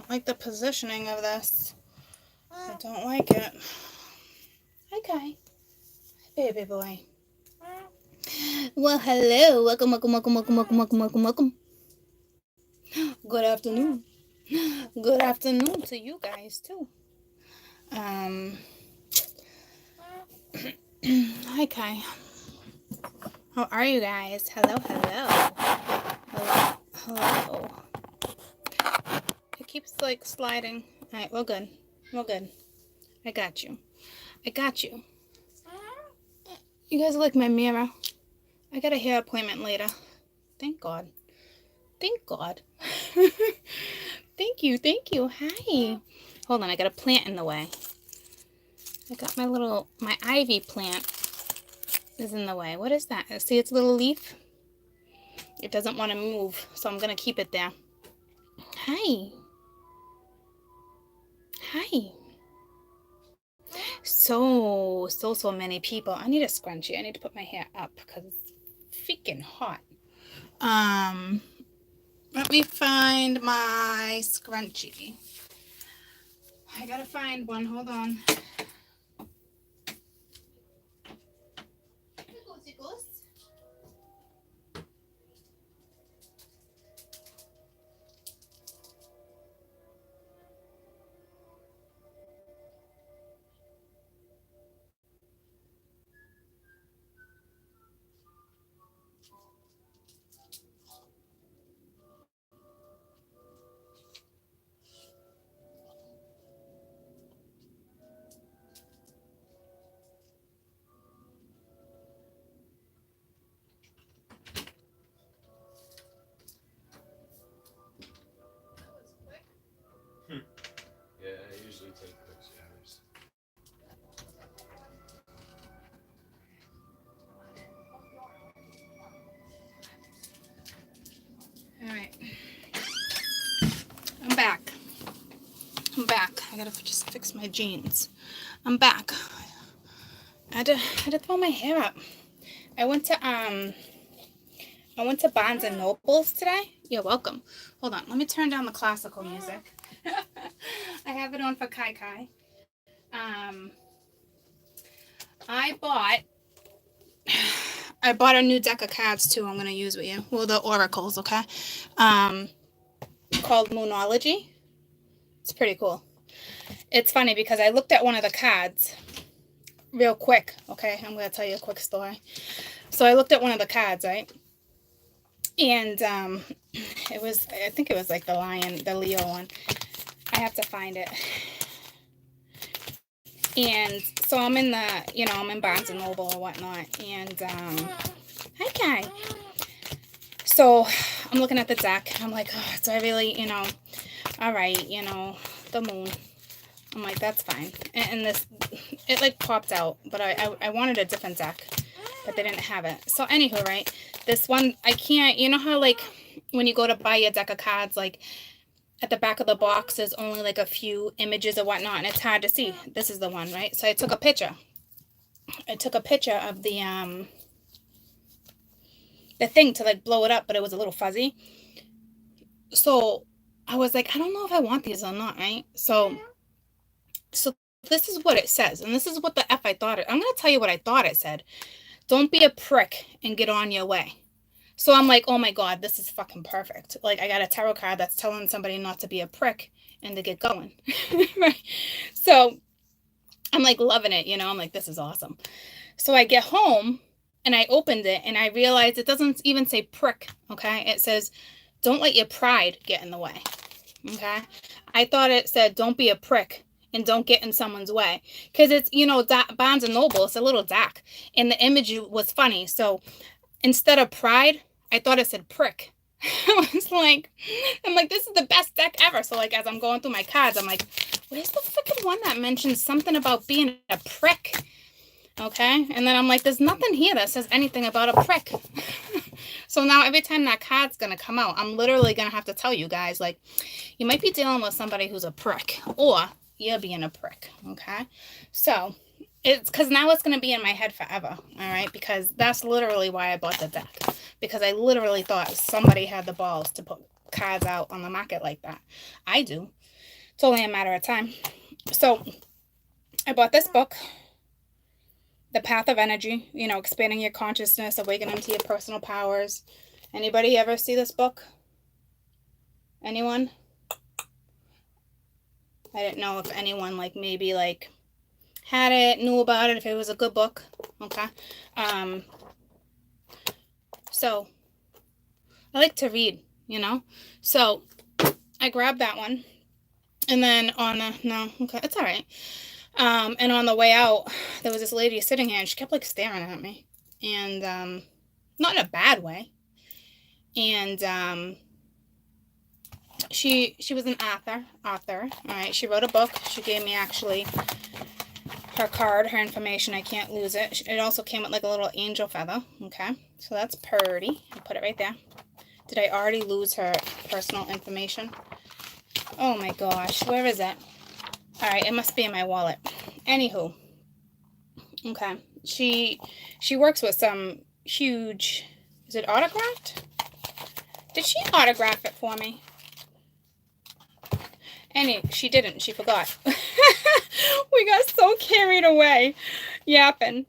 don't like the positioning of this. I don't like it. Okay. Baby boy. Well, hello. Welcome, welcome, welcome, welcome, welcome, welcome, welcome, welcome. Good afternoon. Good afternoon to you guys, too. Hi, Kai. How are you guys? Hello, hello. Hello, hello. It keeps, like, sliding. All right, we're good. We're good. I got you. I got you. You guys like my mirror? I got a hair appointment later. Thank God. Thank God. Thank you. Thank you. Hi. Hold on. I got a plant in the way. I got my ivy plant is in the way. What is that? See its little leaf? It doesn't want to move, so I'm going to keep it there. Hi. Hi. So many people. I need a scrunchie. I need to put my hair up because it's freaking hot. Let me find my scrunchie. I gotta find one. Hold on. Yeah, I usually take quick showers. All right. I'm back. I gotta just fix my jeans. I'm back. I had to throw my hair up. I went to Barnes and Nobles today. You're welcome. Hold on. Let me turn down the classical music. I have it on for Kai Kai. I bought a new deck of cards too. I'm gonna use with you. Well, the oracles, okay? Called Moonology. It's pretty cool. It's funny because I looked at one of the cards real quick. Okay, I'm gonna tell you a quick story. So I looked at one of the cards, right? And I think it was like the lion, the Leo one. I have to find it. And so I'm in I'm in Barnes and Noble or whatnot. And hi, Kai. So I'm looking at the deck. I'm like, oh, so I really, all right, the moon. I'm like, that's fine. And this, it like popped out, but I wanted a different deck, but they didn't have it. So anywho, right, this one, I can't, you know how like when you go to buy a deck of cards, like at the back of the box, there's only like a few images or whatnot, and it's hard to see. This is the one, right? So I took a picture. Of the thing to like blow it up, but it was a little fuzzy. So I was like, I don't know if I want these or not, right? So this is what it says, and this is what the F I thought it. I'm going to tell you what I thought it said. Don't be a prick and get on your way. So I'm like, oh my God, this is fucking perfect. Like, I got a tarot card that's telling somebody not to be a prick and to get going. Right? So I'm like loving it, I'm like, this is awesome. So I get home and I opened it and I realized it doesn't even say prick, okay? It says, don't let your pride get in the way, okay? I thought it said, don't be a prick and don't get in someone's way. Because it's, Barnes and Noble, it's a little dark. And the image was funny. So instead of pride, I thought it said prick. I'm like, this is the best deck ever. So like, as I'm going through my cards, I'm like, where's the freaking one that mentions something about being a prick? Okay. And then I'm like, there's nothing here that says anything about a prick. So now every time that card's going to come out, I'm literally going to have to tell you guys, like, you might be dealing with somebody who's a prick, or you're being a prick. Okay. So it's because now it's going to be in my head forever. All right. Because that's literally why I bought the deck. Because I literally thought somebody had the balls to put cards out on the market like that. I do. It's only a matter of time. So I bought this book, The Path of Energy, expanding your consciousness, awakening to your personal powers. Anybody ever see this book? Anyone? I didn't know if anyone maybe had it, knew about it, if it was a good book. Okay. So I like to read, So I grabbed that one. And then okay, it's all right. And on the way out, there was this lady sitting here, and she kept staring at me, and not in a bad way. And she was an author. All right, she wrote a book. She gave me actually her card, her information. I can't lose it. It also came with a little angel feather. Okay, so that's pretty. I'll put it right there. Did I already lose her personal information? Oh my gosh, where is it? All right, it must be in my wallet. Anywho, okay, she works with some huge, is it autographed? Did she autograph it for me? She didn't. She forgot. We got so carried away yapping.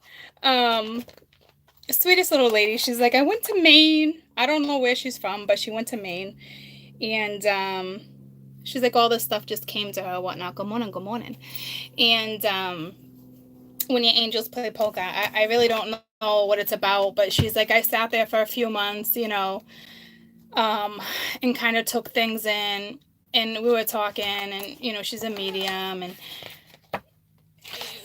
Sweetest little lady. She's like, I went to Maine. I don't know where she's from, but she went to Maine. And she's like, all this stuff just came to her, whatnot. Good morning, good morning. And when your angels play polka, I really don't know what it's about, but she's like, I sat there for a few months, and kind of took things in, and we were talking, and, she's a medium, and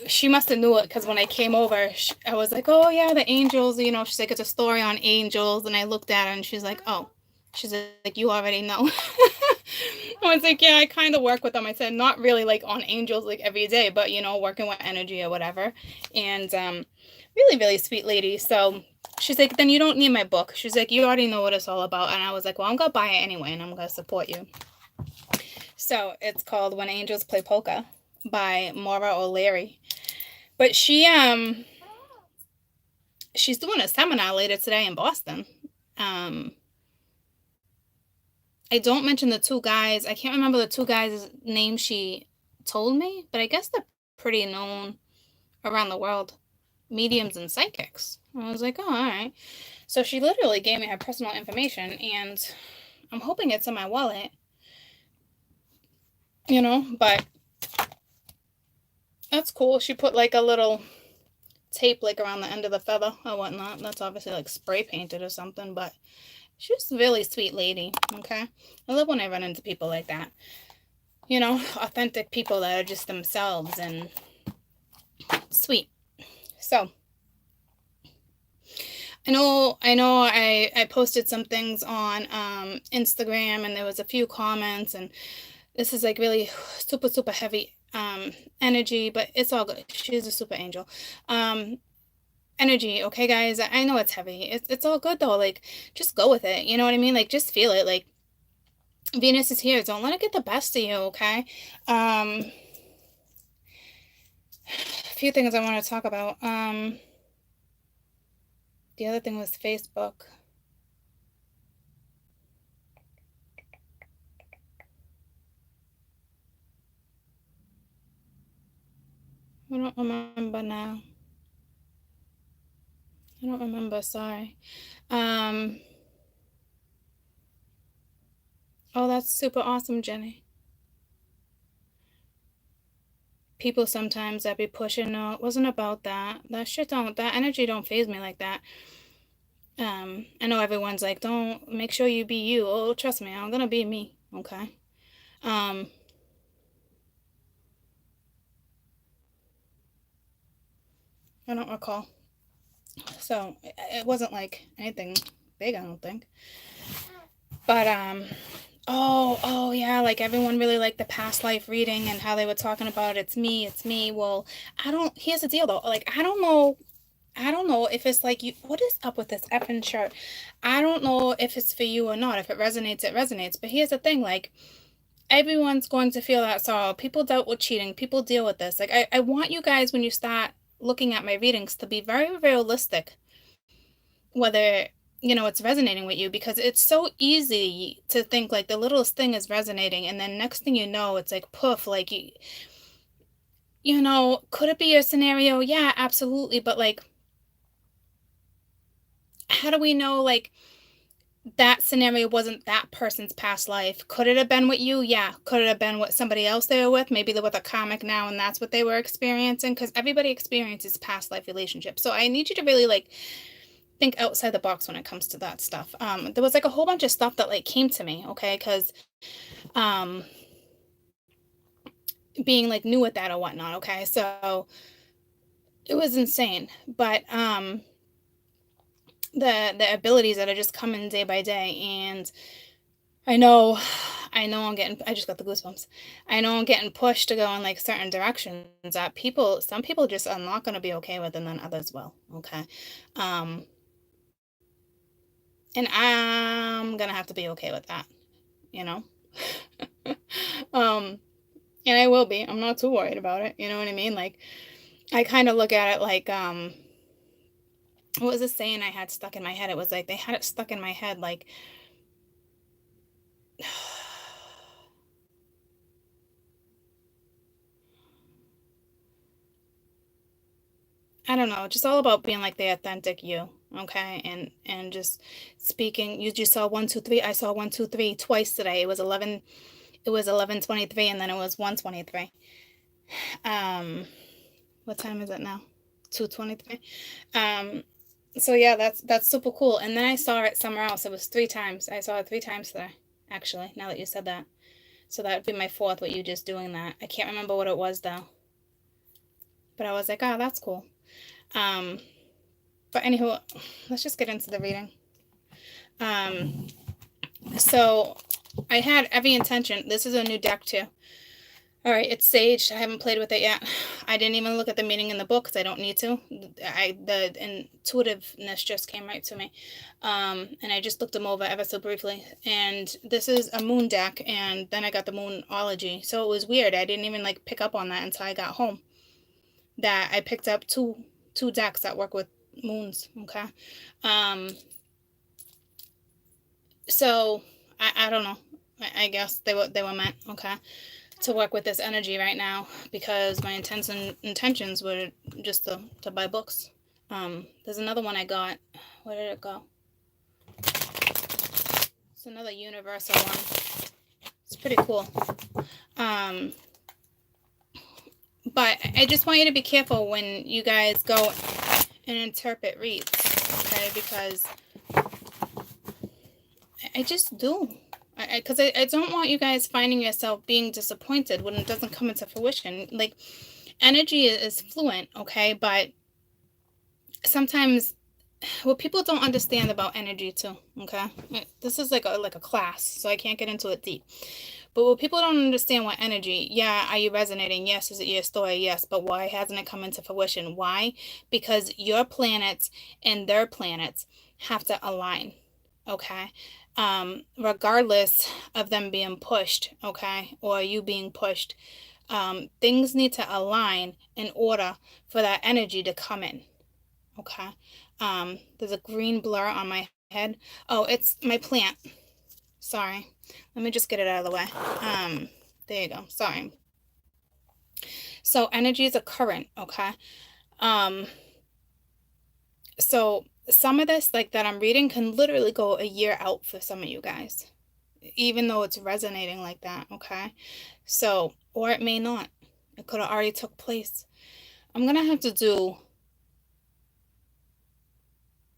she must have knew it, because when I came over, I was like, oh yeah, the angels, she's like, it's a story on angels, and I looked at her, and she's like, oh, she's like, you already know. I was like, yeah, I kind of work with them. I said, not really on angels every day, but working with energy or whatever. And really, really sweet lady. So she's like, then you don't need my book. She's like, you already know what it's all about. And I was like, well, I'm gonna buy it anyway, and I'm gonna support you. So it's called When Angels Play Polka by Maura O'Leary. But she's doing a seminar later today in Boston. I don't mention the two guys. I can't remember the two guys' names she told me, but I guess they're pretty known around the world. Mediums and psychics. I was like, oh, all right. So she literally gave me her personal information, and I'm hoping it's in my wallet. But that's cool. She put a little tape around the end of the feather or whatnot. That's obviously spray painted or something, but she's a really sweet lady, okay? I love when I run into people like that. Authentic people that are just themselves and sweet. So, I know I posted some things on Instagram, and there was a few comments, and this is really super, super heavy energy, but it's all good. She's a super angel. Energy, okay, guys? I know it's heavy. It's all good, though. Just go with it. You know what I mean? Just feel it. Venus is here. Don't let it get the best of you, okay? A few things I want to talk about. The other thing was Facebook. I don't remember now. I don't remember, sorry. Oh, that's super awesome, Jenny. People sometimes that be pushing, no, it wasn't about that. That energy don't faze me like that. I know everyone's like, don't, make sure you be you. Oh, trust me, I'm gonna be me, okay? I don't recall. So it wasn't anything big, I don't think. But oh yeah, everyone really liked the past life reading and how they were talking about it's me. Well, here's the deal though. I don't know if it's you, what is up with this effing shirt? I don't know if it's for you or not. If it resonates, it resonates. But here's the thing, everyone's going to feel that sorrow. People dealt with cheating. People deal with this. I want you guys, when you start looking at my readings, to be very realistic. Whether it's resonating with you, because it's so easy to think like the littlest thing is resonating, and then next thing you know, it's like poof, like could it be a scenario? Yeah, absolutely. But like, how do we know like that scenario wasn't that person's past life? Could it have been with you? Yeah. Could it have been with somebody else they were with? Maybe they're with a comic now and that's what they were experiencing, because everybody experiences past life relationships. So I need you to really like think outside the box when it comes to that stuff. There was like a whole bunch of stuff that like came to me, okay, because um being like new at that or whatnot, okay, so it was insane. But the abilities that are just coming day by day, and I know, I just got the goosebumps. I know I'm getting pushed to go in like certain directions that some people just are not going to be okay with, and then others will. Okay. Um, and I'm going to have to be okay with that, you know? um, and I will be. I'm not too worried about it. You know what I mean? Like, I kind of look at it like, what was the saying I had stuck in my head? It was like, they had it stuck in my head, like, I don't know, just all about being like the authentic you, okay? And just speaking. You just saw 123. I saw 123 twice today. It was 11:23, and then it was 1:23. Um what time is it now? 2:23. Um so yeah, that's super cool. And then I saw it somewhere else. It was 3 times. I saw it 3 times today, actually, now that you said that. So that would be my fourth with you just doing that. I can't remember what it was though. But I was like, oh, that's cool. Um But anywho, let's just get into the reading. Um, so I had every intention. This is a new deck too. All right, it's Sage. I haven't played with it yet. I didn't even look at the meaning in the book because I don't need to. The intuitiveness just came right to me, and I just looked them over ever so briefly. And this is a moon deck, and then I got the Moonology. So it was weird. I didn't even like pick up on that until I got home. That I picked up two decks that work with moons. Okay. Um, so I don't know. I guess they were meant, okay, to work with this energy right now, because my intentions were just to buy books. There's another one I got. Where did it go? It's another universal one. It's pretty cool. But I just want you to be careful when you guys go and interpret reads, okay? Because I just do. Because I don't want you guys finding yourself being disappointed when it doesn't come into fruition. Like, energy is fluent, okay? But sometimes what people don't understand about energy too, okay? This is like a class, so I can't get into it deep. But what people don't understand what energy, yeah, are you resonating? Yes. Is it your story? Yes. But why hasn't it come into fruition? Why? Because your planets and their planets have to align, okay? Regardless of them being pushed, okay, or you being pushed, things need to align in order for that energy to come in, okay? There's a green blur on my head. Oh, it's my plant. Sorry. Let me just get it out of the way. There you go. Sorry. So energy is a current, okay? Um, so some of this, like that I'm reading, can literally go a year out for some of you guys, even though it's resonating like that, okay? So, or it may not. It could have already took place. I'm gonna have to do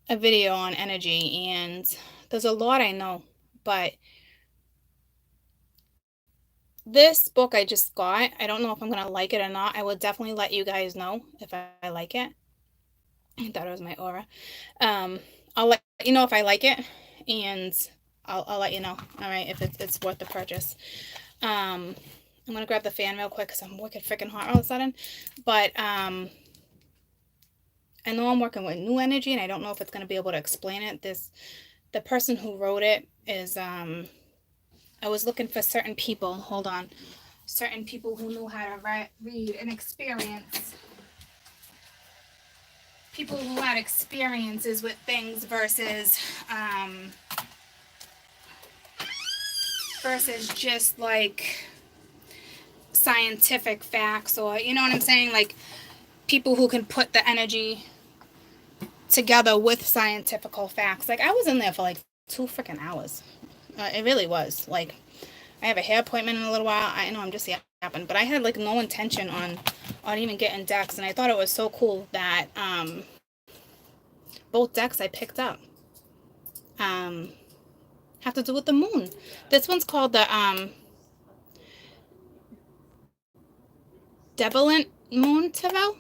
a video on energy, and there's a lot I know, but this book I just got, I don't know if I'm gonna like it or not. I will definitely let you guys know if I like it. I thought it was my aura. Um, I'll let you know if I like it, and I'll let you know. All right, if it's worth the purchase. I'm gonna grab the fan real quick because I'm wicked freaking hot all of a sudden. But I know I'm working with new energy, and I don't know if it's gonna be able to explain it. The person who wrote it is I was looking for certain people. Hold on, certain people who knew how to read and experience people who had experiences with things versus just like scientific facts, or you know what I'm saying, like people who can put the energy together with scientifical facts. Like I was in there for like 2 freaking hours. It really was. Like I have a hair appointment in a little while. I know I'm just yapping, but I had like no intention on even getting decks, and I thought it was so cool that both decks I picked up have to do with the moon. This one's called the Devilant Moon Tarot.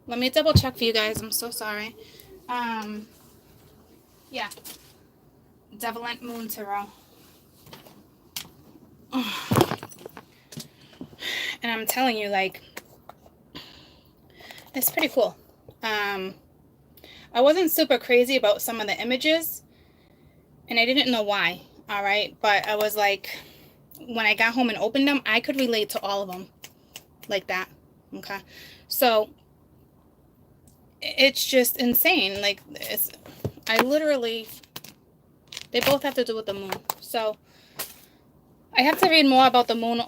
Let me double check for you guys. I'm so sorry. Yeah, Devilant Moon Tarot. And I'm telling you, like, it's pretty cool. I wasn't super crazy about some of the images, and I didn't know why, all right? But I was like, when I got home and opened them, I could relate to all of them like that, okay? So it's just insane. Like, they both have to do with the moon. So I have to read more about the moon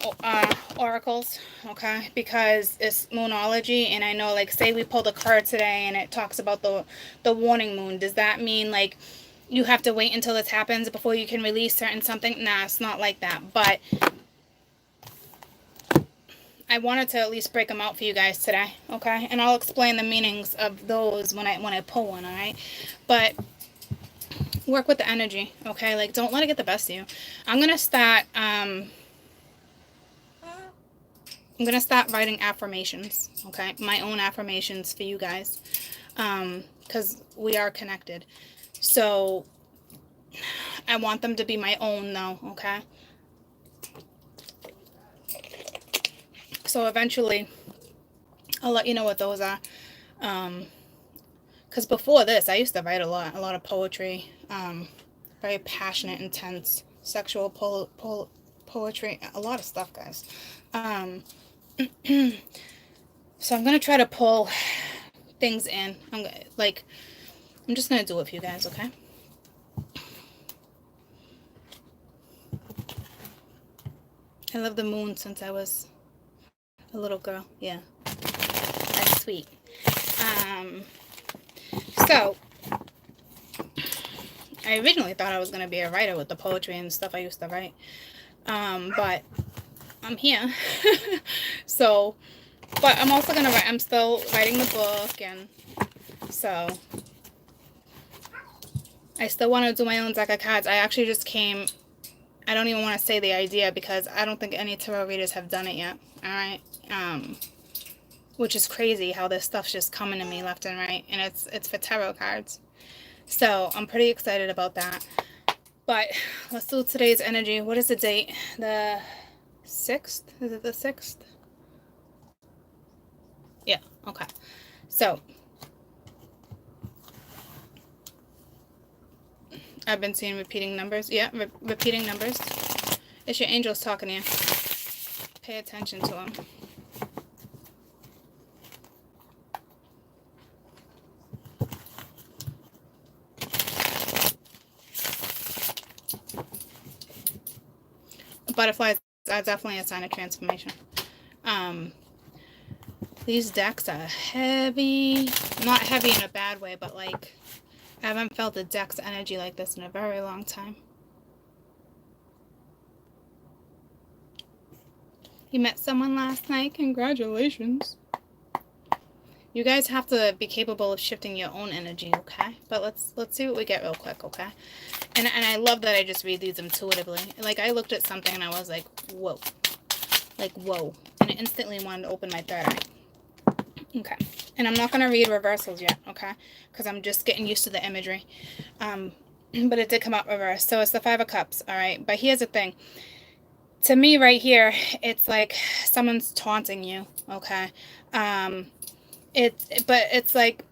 oracles, okay? Because it's moonology, and I know, like, say we pulled a card today and it talks about the warning moon. Does that mean, like, you have to wait until this happens before you can release certain something? Nah, it's not like that. But I wanted to at least break them out for you guys today, okay? And I'll explain the meanings of those when I pull one, all right? But work with the energy, okay? Like, don't let it get the best of you. I'm gonna start writing affirmations, okay? My own affirmations for you guys, because we are connected. So I want them to be my own, though, okay? So eventually I'll let you know what those are. Because before this, I used to write a lot of poetry, very passionate, intense, sexual poetry, a lot of stuff, guys. So I'm gonna try to pull things in. I'm just gonna do it for you guys, okay? I love the moon since I was a little girl. Yeah, that's sweet. So I originally thought I was gonna be a writer with the poetry and stuff I used to write, but I'm here. So, but I'm also gonna write. I'm still writing the book, and so I still want to do my own deck of cards. I actually just came. I don't even want to say the idea because I don't think any tarot readers have done it yet. All right. Which is crazy how this stuff's just coming to me left and right, and it's for tarot cards. So I'm pretty excited about that. But let's do today's energy. What is the date? The 6th? Is it the 6th? Yeah, okay. So I've been seeing repeating numbers. Yeah, repeating numbers. It's your angels talking to you. Pay attention to them. Butterflies are definitely a sign of transformation. These decks are heavy. Not heavy in a bad way, but like I haven't felt the deck's energy like this in a very long time. You met someone last night? Congratulations. You guys have to be capable of shifting your own energy, okay? But let's see what we get real quick, okay? And I love that I just read these intuitively. Like, I looked at something and I was like, whoa. Like, whoa. And it instantly wanted to open my third eye. Okay. And I'm not going to read reversals yet, okay? Because I'm just getting used to the imagery. But it did come out reverse. So it's the 5 of Cups, all right? But here's the thing. To me right here, it's like someone's taunting you, okay? But it's like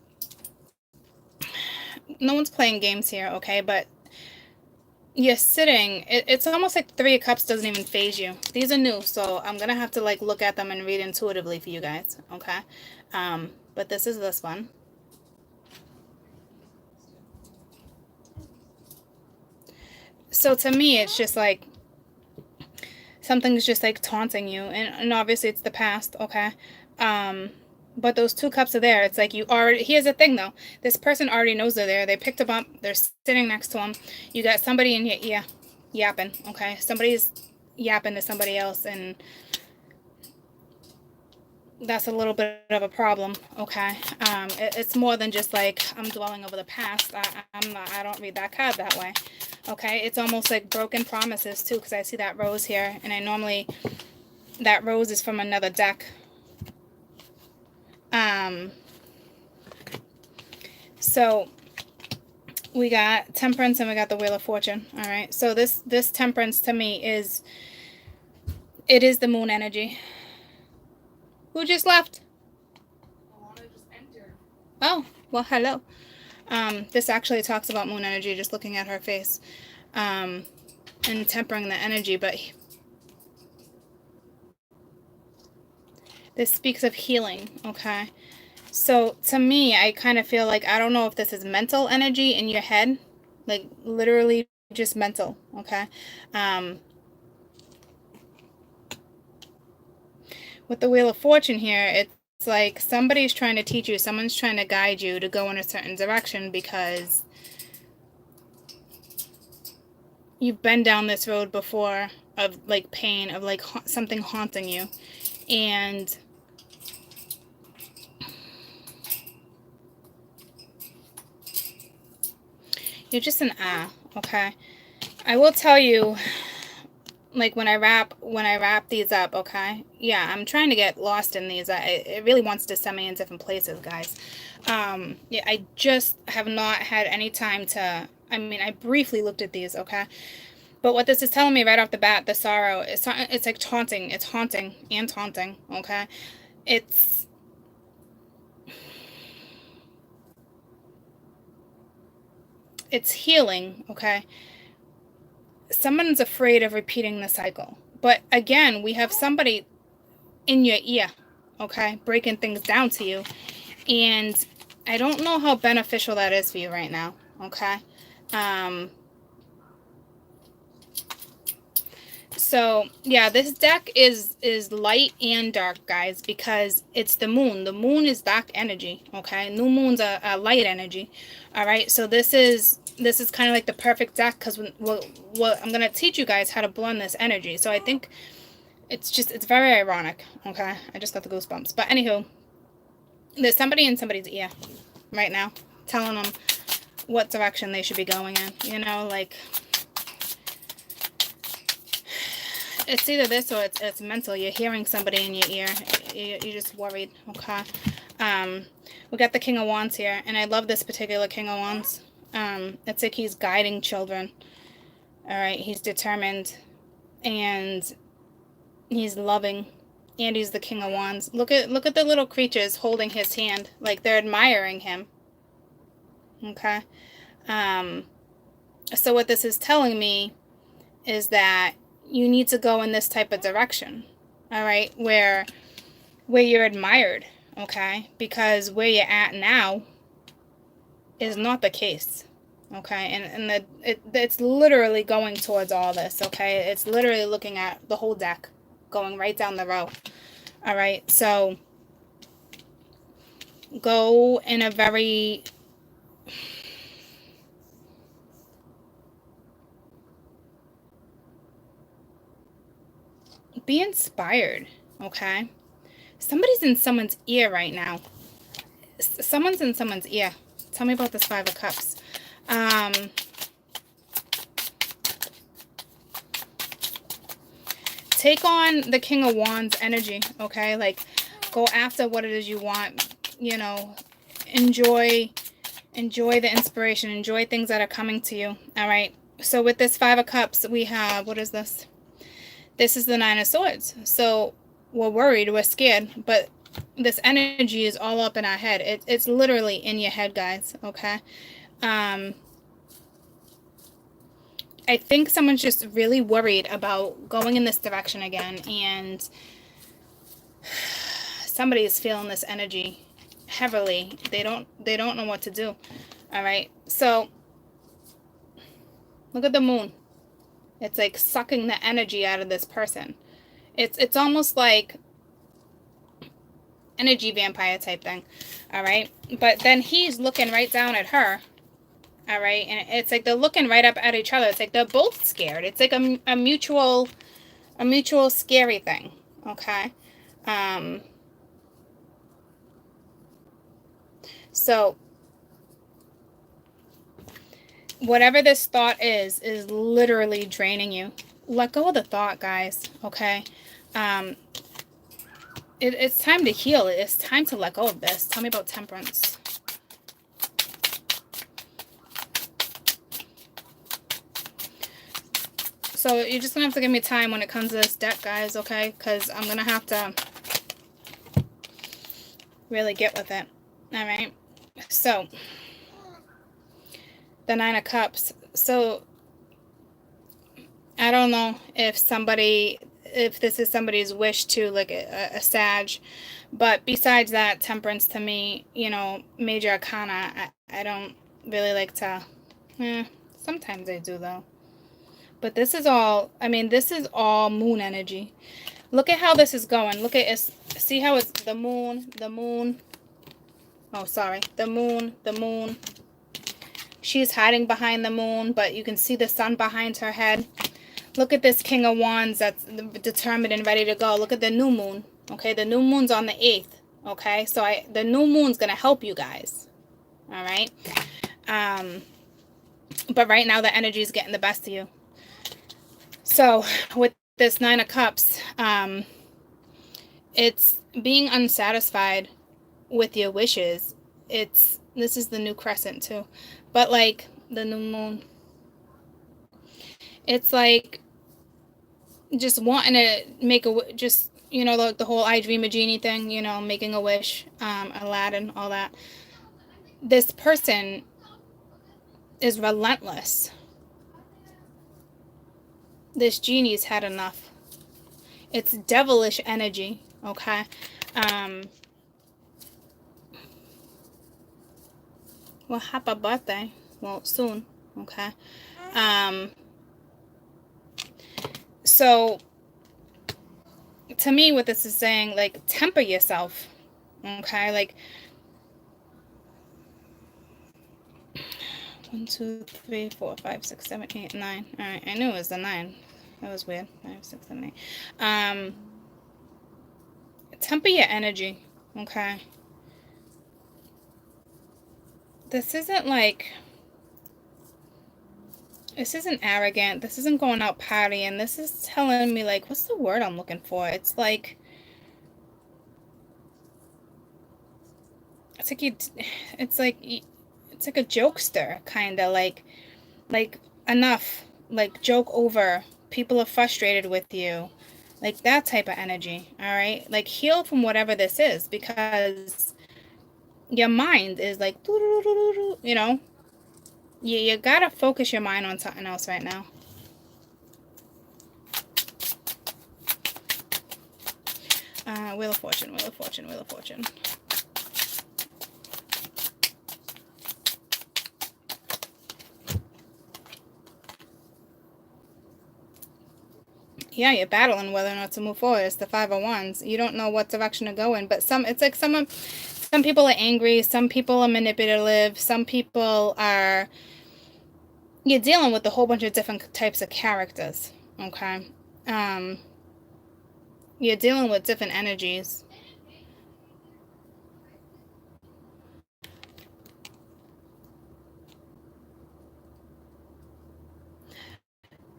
no one's playing games here, okay? But you're sitting, it's almost like 3 of Cups doesn't even phase you. These are new, so I'm gonna have to like look at them and read intuitively for you guys, okay? But this is this one. So to me, it's just like something's just like taunting you, and obviously it's the past, okay? But those 2 cups are there. It's like you already. Here's the thing, though. This person already knows they're there. They picked them up. They're sitting next to them. You got somebody in your ear, yapping. Okay, somebody's yapping to somebody else, and that's a little bit of a problem. Okay, it's more than just like I'm dwelling over the past. I'm not. I don't read that card that way. Okay, it's almost like broken promises too, because I see that rose here, and I normally that rose is from another deck. So we got Temperance and we got the Wheel of Fortune. All right. So this Temperance to me is the moon energy. Who just left? Alana just entered. Oh, well, hello. This actually talks about moon energy, just looking at her face, and tempering the energy, but this speaks of healing. Okay. So to me, I kind of feel like, I don't know if this is mental energy in your head, like literally just mental, okay? With the Wheel of Fortune here, it's like somebody's trying to teach you, someone's trying to guide you to go in a certain direction because you've been down this road before of like pain, of like something haunting you. And you're just an okay? I will tell you, like when I wrap these up, okay? Yeah, I'm trying to get lost in these. It really wants to send me in different places, guys. Yeah, I just have not had any time to, I mean, I briefly looked at these, okay? But what this is telling me right off the bat, the sorrow, it's like taunting. It's haunting and taunting, okay? It's healing, okay? Someone's afraid of repeating the cycle. But again, we have somebody in your ear, okay, breaking things down to you. And I don't know how beneficial that is for you right now, okay? So yeah, this deck is light and dark, guys, because it's the moon. The moon is dark energy, okay? New moon's a light energy, all right? So this is kind of like the perfect deck, because what I'm gonna teach you guys how to blend this energy. So I think it's very ironic, okay? I just got the goosebumps. But anywho, there's somebody in somebody's ear right now telling them what direction they should be going in, you know, like it's either this or it's mental. You're hearing somebody in your ear. You're just worried, okay? We got the King of Wands here, and I love this particular King of Wands. It's like he's guiding children. All right, he's determined, and he's loving, and he's the King of Wands. Look at the little creatures holding his hand, like they're admiring him. Okay. So what this is telling me is that you need to go in this type of direction, all right, where you're admired, okay? Because where you're at now is not the case, okay? And it's literally going towards all this, okay? It's literally looking at the whole deck, going right down the row, all right? So go in a very be inspired, okay? Somebody's in someone's ear right now. Someone's in someone's ear. Tell me about this Five of Cups. Take on the King of Wands energy, okay? Like, go after what it is you want, you know. Enjoy the inspiration. Enjoy things that are coming to you, all right? So with this Five of Cups, we have, what is this? This is the Nine of Swords. So we're worried, we're scared, but this energy is all up in our head. It's literally in your head, guys, okay? I think someone's just really worried about going in this direction again, and somebody is feeling this energy heavily. They don't know what to do, all right? So look at the moon. It's like sucking the energy out of this person. It's almost like energy vampire type thing. All right. But then he's looking right down at her. All right. And it's like they're looking right up at each other. It's like they're both scared. It's like a mutual scary thing. Okay. So whatever this thought is literally draining you. Let go of the thought, guys. Okay. It's time to heal. It's time to let go of this. Tell me about temperance. So you're just going to have to give me time when it comes to this deck, guys, okay? Because I'm going to have to really get with it. All right? So, the Nine of Cups. So, I don't know if this is somebody's wish to, like, a Sag. But besides that, temperance to me, you know, major arcana, I don't really like to... sometimes I do, though. But this is all, I mean, this is all moon energy. Look at how this is going. Look at it. See how it's the moon. Oh, sorry. The moon. She's hiding behind the moon, but you can see the sun behind her head. Look at this King of Wands that's determined and ready to go. Look at the new moon. Okay, the new moon's on the 8th. Okay, so the new moon's going to help you guys. All right. But right now the energy is getting the best of you. So with this Nine of Cups, it's being unsatisfied with your wishes. This is the new crescent too, but like the new moon, it's like just wanting to make just, you know, like the whole I Dream a Genie thing, you know, making a wish, Aladdin, all that. This person is relentless. This genie's had enough. It's devilish energy, okay? Well, happy birthday. Well, soon, okay? So, to me, what this is saying, like, temper yourself, okay? Like, 1, 2, 3, 4, 5, 6, 7, 8, 9. All right, I knew it was the 9. That was weird. 5, 6, 7, 8. Temper your energy, okay? This isn't like... This isn't arrogant. This isn't going out partying. This is telling me, like, what's the word I'm looking for? It's like... It's like a jokester, kind of, like enough, like, joke over, people are frustrated with you, like that type of energy. All right, like, heal from whatever this is, because your mind is like, you know, you gotta focus your mind on something else right now. Wheel of Fortune, Wheel of Fortune, Wheel of Fortune. Yeah, you're battling whether or not to move forward. It's the 5 of Wands. You don't know what direction to go in, but it's like some people are angry, some people are manipulative, some people are... You're dealing with a whole bunch of different types of characters, okay? You're dealing with different energies.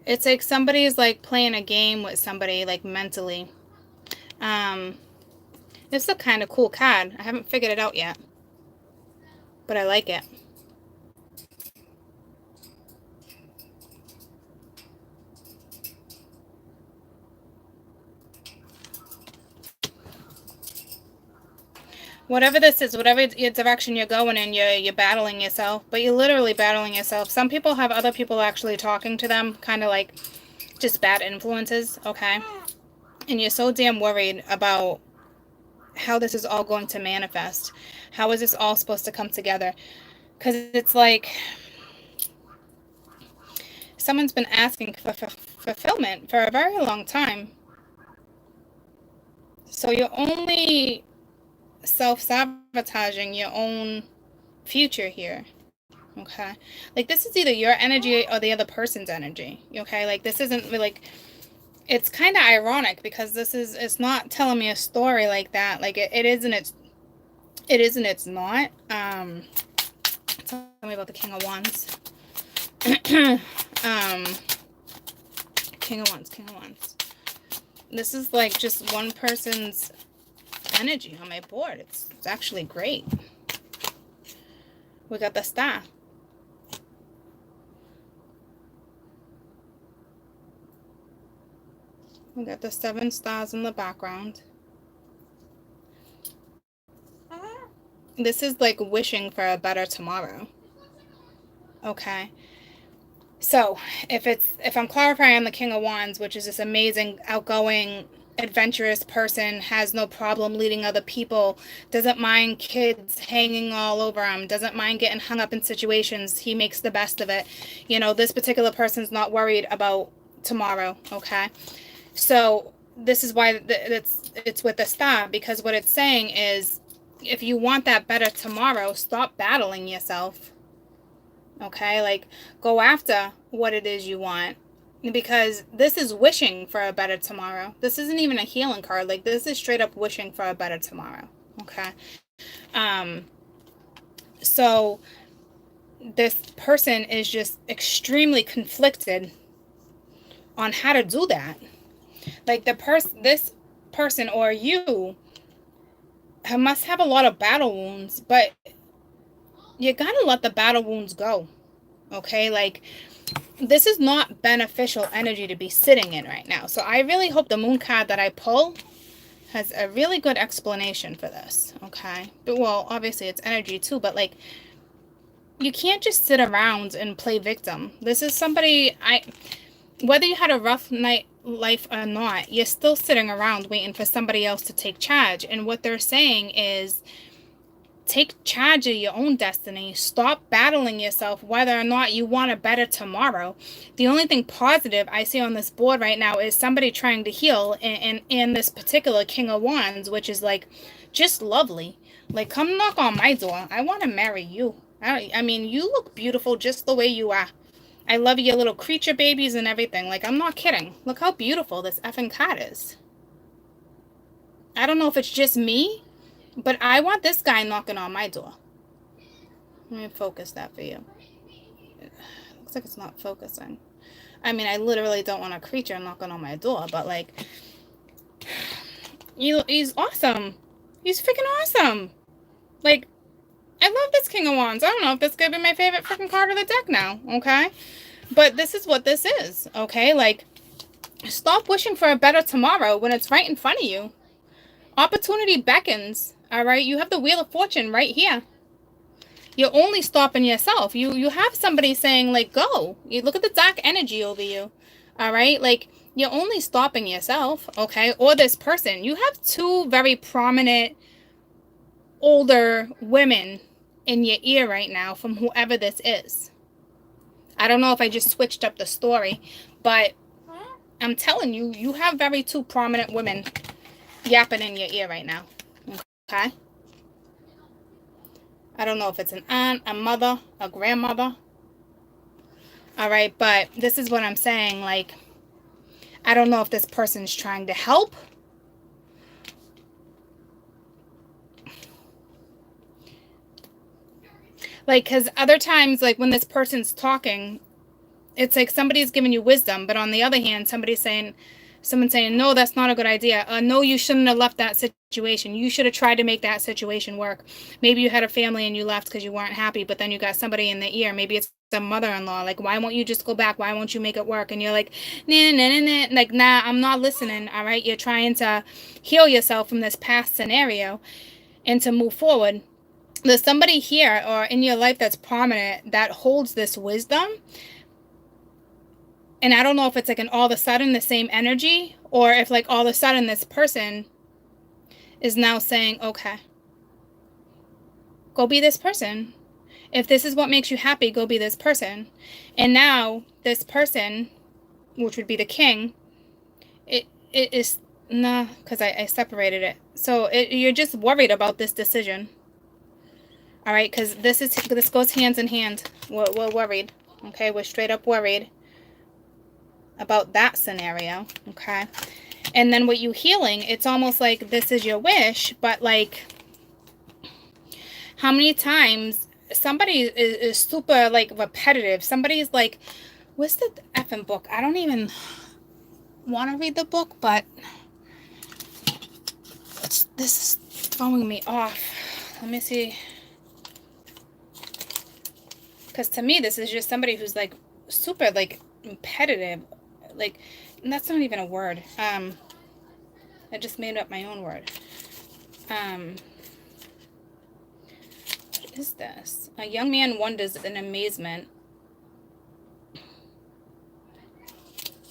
It's like somebody's like playing a game with somebody, like, mentally. It's a kind of cool card. I haven't figured it out yet, but I like it. Whatever this is, whatever your direction you're going in, you're battling yourself, but you're literally battling yourself. Some people have other people actually talking to them, kind of like just bad influences, okay? And you're so damn worried about how this is all going to manifest. How is this all supposed to come together? Because it's like someone's been asking fulfillment for a very long time. So you're only self-sabotaging your own future here. Okay, like this is either your energy or the other person's energy. Okay, like this isn't like, it's kind of ironic because it's not telling me a story like that. Like it is and it's not. Tell me about the King of Wands. King of Wands. This is like just one person's energy on my board. It's actually great. We got the Star. We got the 7 stars in the background. This is like wishing for a better tomorrow. Okay. So if I'm clarifying the King of Wands, which is this amazing, outgoing, adventurous person, has no problem leading other people, doesn't mind kids hanging all over him, doesn't mind getting hung up in situations, he makes the best of it. You know, this particular person's not worried about tomorrow, okay? So this is why it's with the Star, because what it's saying is, if you want that better tomorrow, stop battling yourself. Okay, like go after what it is you want, because this is wishing for a better tomorrow. This isn't even a healing card. Like this is straight up wishing for a better tomorrow. Okay. So this person is just extremely conflicted on how to do that. Like this person or you must have a lot of battle wounds, but you gotta let the battle wounds go. Okay, like this is not beneficial energy to be sitting in right now. So I really hope the moon card that I pull has a really good explanation for this. Okay, but well, obviously it's energy too, but like you can't just sit around and play victim. This is somebody, whether you had a rough life or not, you're still sitting around waiting for somebody else to take charge. And what they're saying is, take charge of your own destiny. Stop battling yourself whether or not you want a better tomorrow. The only thing positive I see on this board right now is somebody trying to heal in this particular King of Wands, which is like just lovely. Like, come knock on my door. I want to marry you. I mean, you look beautiful just the way you are. I love your little creature babies and everything. Like, I'm not kidding. Look how beautiful this effing card is. I don't know if it's just me, but I want this guy knocking on my door. Let me focus that for you. Looks like it's not focusing. I mean, I literally don't want a creature knocking on my door, but like, he's awesome. He's freaking awesome. Like, I love this King of Wands. I don't know if this could be my favorite freaking card of the deck now, okay? But this is what this is, okay? Like, stop wishing for a better tomorrow when it's right in front of you. Opportunity beckons, all right? You have the Wheel of Fortune right here. You're only stopping yourself. You have somebody saying, like, go. You look at the dark energy over you, all right? Like, you're only stopping yourself, okay? Or this person. You have 2 very prominent older women in your ear right now from whoever this is. I don't know if I just switched up the story, but I'm telling you, you have very 2 prominent women yapping in your ear right now. Okay? I don't know if it's an aunt, a mother, a grandmother. All right, but this is what I'm saying. Like, I don't know if this person's trying to help. Like, because other times, like, when this person's talking, it's like somebody's giving you wisdom, but on the other hand, someone's saying, no, that's not a good idea. No, you shouldn't have left that situation. You should have tried to make that situation work. Maybe you had a family and you left because you weren't happy, but then you got somebody in the ear. Maybe it's a mother-in-law. Like, why won't you just go back? Why won't you make it work? And you're like, nah. Like, nah, I'm not listening, all right? You're trying to heal yourself from this past scenario and to move forward. There's somebody here or in your life that's prominent that holds this wisdom. And I don't know if it's like an all of a sudden the same energy, or if like all of a sudden this person is now saying, okay, go be this person. If this is what makes you happy, go be this person. And now this person which would be the king, it is, nah, because I separated it. So you're just worried about this decision. All right, because this goes hands in hand. We're worried. Okay, we're straight up worried about that scenario. Okay, and then what you healing, it's almost like this is your wish, but like, how many times somebody is super like repetitive? Somebody's like, what's the effing book? I don't even want to read the book, but this is throwing me off. Let me see. Because to me, this is just somebody who's like super like repetitive. Like, that's not even a word. I just made up my own word. What is this? A young man wonders in amazement.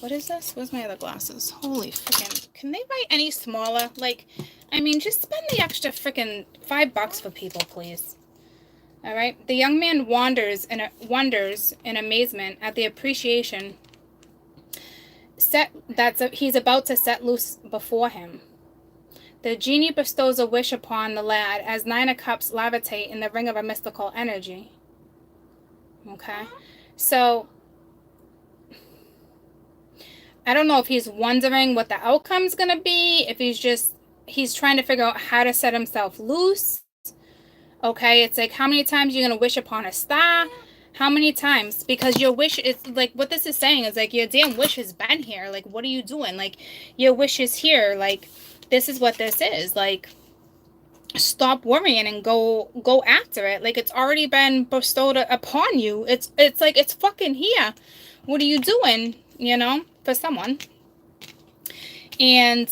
What is this? Where's my other glasses? Holy freaking. Can they write any smaller? Like, I mean, just spend the extra freaking $5 for people, please. All right. The young man wonders in amazement at the appreciation he's about to set loose before him. The genie bestows a wish upon the lad as 9 of cups levitate in the ring of a mystical energy. Okay. So I don't know if he's wondering what the outcome's going to be, if he's trying to figure out how to set himself loose. Okay, it's like, how many times are you going to wish upon a star? How many times? Because your wish is like, what this is saying is like, your damn wish has been here. Like, what are you doing? Like, your wish is here. Like, this is what this is. Like, stop worrying and go after it. Like, it's already been bestowed upon you. It's like, it's fucking here. What are you doing? You know, for someone. And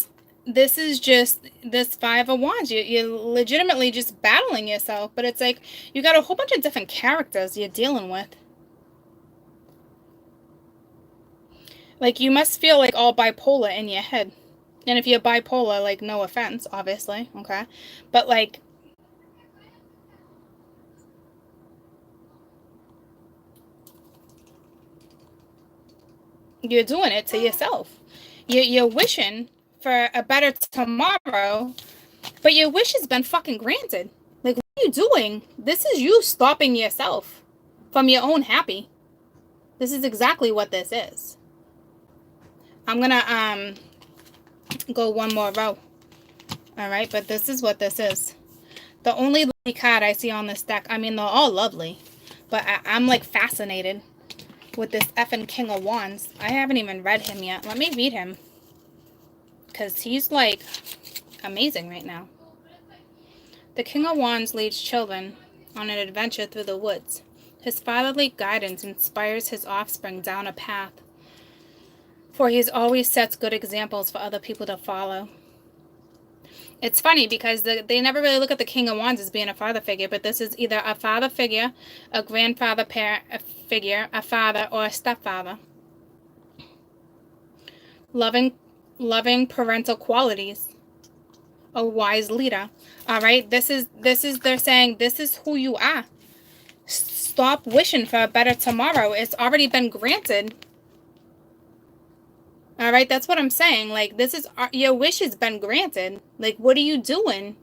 this is just this 5 of Wands. You're legitimately just battling yourself, but it's like you got a whole bunch of different characters you're dealing with. Like, you must feel like all bipolar in your head. And if you're bipolar, like, no offense, obviously, okay? But like, you're doing it to yourself. You're wishing for a better tomorrow, but your wish has been fucking granted. Like, what are you doing? This is you stopping yourself from your own happy. This is exactly what this is. I'm gonna go one more row. All right, but this is what this is. The only lovely card I see on this deck, I mean, they're all lovely, but I'm like fascinated with this effing King of Wands. I haven't even read him yet. Let me read him, because he's like amazing right now. The King of Wands leads children on an adventure through the woods. His fatherly guidance inspires his offspring down a path, for he always sets good examples for other people to follow. It's funny because they never really look at the King of Wands as being a father figure, but this is either a father figure, a grandfather figure, a father, or a stepfather. Loving parental qualities. A wise leader. All right, this is they're saying this is who you are. Stop wishing for a better tomorrow. It's already been granted. All right, that's what I'm saying. Like, this is your wish has been granted. Like, what are you doing?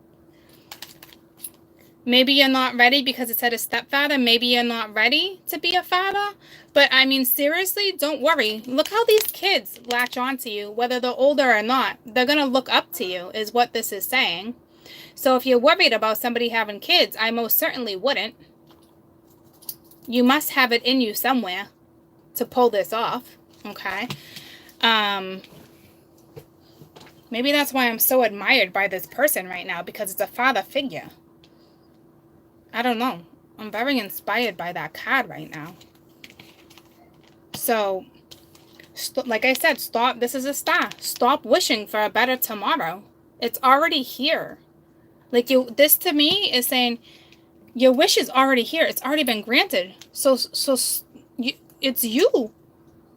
Maybe you're not ready because it said a stepfather. Maybe you're not ready to be a father. But I mean, seriously, don't worry. Look how these kids latch onto you, whether they're older or not. They're going to look up to you, is what this is saying. So if you're worried about somebody having kids, I most certainly wouldn't. You must have it in you somewhere to pull this off. Okay. Maybe that's why I'm so admired by this person right now, because it's a father figure. I don't know. I'm very inspired by that card right now. So, like I said, stop. This is a star. Stop wishing for a better tomorrow. It's already here. Like, this to me is saying your wish is already here. It's already been granted. So it's you.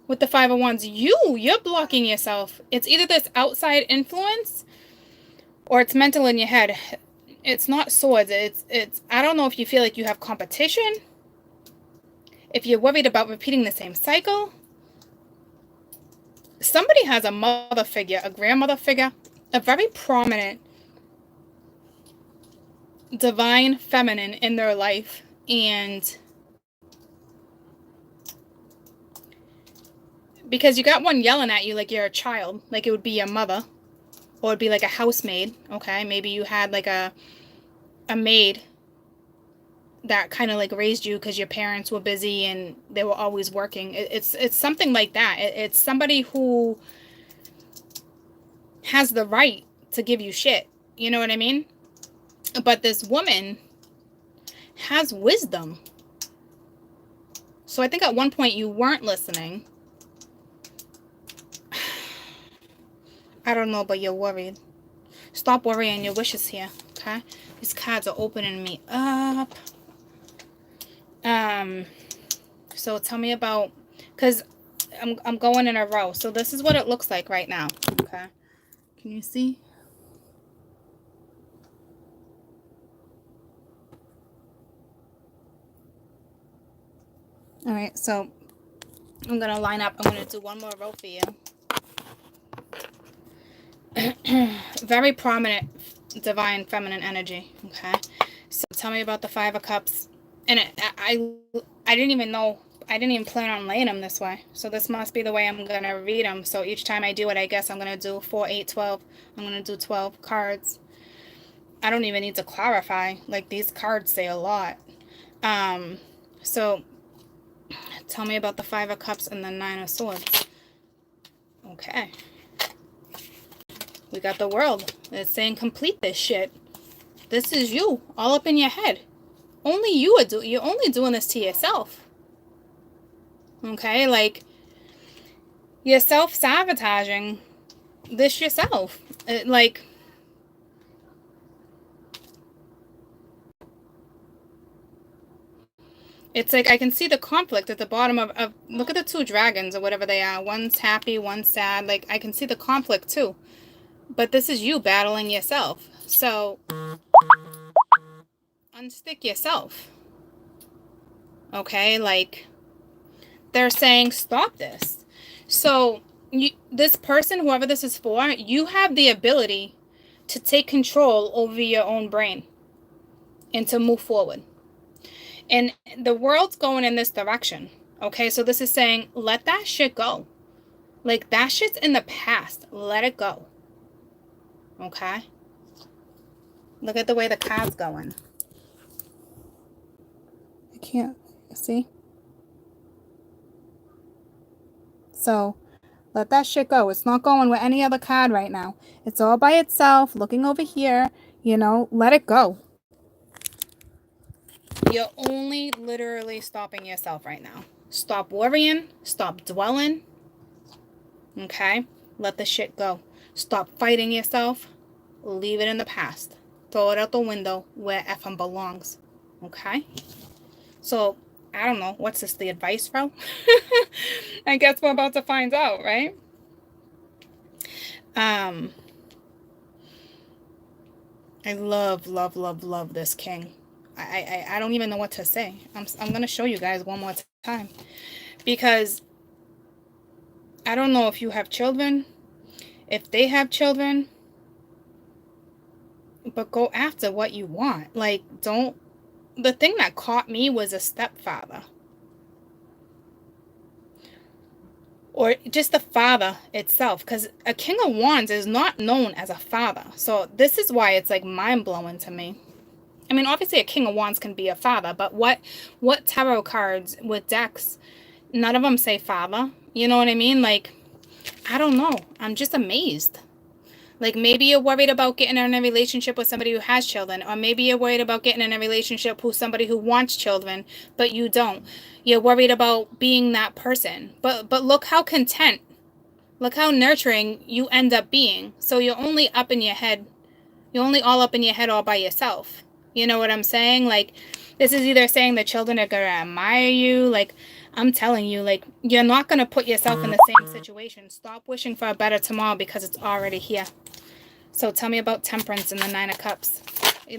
With the 5 of Wands, you're blocking yourself. It's either this outside influence or it's mental in your head. It's not swords. It's I don't know if you feel like you have competition. If you're worried about repeating the same cycle. somebody has a mother figure, a grandmother figure, a very prominent divine feminine in their life, and because you got one yelling at you like you're a child, like it would be your mother, or it'd be like a housemaid, okay? Maybe you had like a maid that kind of like raised you because your parents were busy and they were always working. It's something like that. It's somebody who has the right to give you shit. You know what I mean? But this woman has wisdom. So I think at one point you weren't listening. I don't know, but you're worried. Stop worrying. Your wish is here, okay? These cards are opening me up. So tell me about, because I'm going in a row. So this is what it looks like right now, okay? Can you see? All right, so I'm going to line up. I'm going to do one more row for you. Very prominent divine feminine energy, okay? So tell me about the Five of Cups. And I didn't even know, I didn't even plan on laying them this way. So this must be the way I'm going to read them. So each time I do it, I guess I'm going to do 4, 8, 12. I'm going to do 12 cards. I don't even need to clarify. Like, these cards say a lot. So tell me about the Five of Cups and the Nine of Swords. Okay. We got the World. It's saying complete this shit. This is you, all up in your head. Only you are you're only doing this to yourself. Okay, like, you're self-sabotaging this yourself. Like, it's like I can see the conflict at the bottom of look at the two dragons or whatever they are. One's happy, one's sad. Like, I can see the conflict too. But this is you battling yourself. So unstick yourself. Okay, like, they're saying stop this. So this person, whoever this is for, you have the ability to take control over your own brain and to move forward. And the world's going in this direction. Okay, so this is saying let that shit go. Like, that shit's in the past. Let it go. Okay? Look at the way the card's going. I can't see. So let that shit go. It's not going with any other card right now. It's all by itself, looking over here. You know, let it go. You're only literally stopping yourself right now. Stop worrying. Stop dwelling. Okay? Let the shit go. Stop fighting yourself. Leave it in the past. Throw it out the window where it effing belongs. Okay? So, I don't know. What's this, the advice, bro? I guess we're about to find out, right? I love, love, love, love this king. I don't even know what to say. I'm going to show you guys one more time. Because I don't know if you have children, if they have children, but go after what you want. Like, don't. The thing that caught me was a stepfather. Or just the father itself. Because a King of Wands is not known as a father. So this is why it's like mind-blowing to me. I mean, obviously a King of Wands can be a father. But what tarot cards with decks, none of them say father. You know what I mean? Like, I don't know. I'm just amazed. Like, maybe you're worried about getting in a relationship with somebody who has children. Or maybe you're worried about getting in a relationship with somebody who wants children, but you don't. You're worried about being that person. But look how content, look how nurturing you end up being. So you're only up in your head. You're only all up in your head all by yourself. You know what I'm saying? Like, this is either saying the children are going to admire you. Like, I'm telling you, like, you're not going to put yourself in the same situation. Stop wishing for a better tomorrow because it's already here. So tell me about Temperance and the Nine of Cups.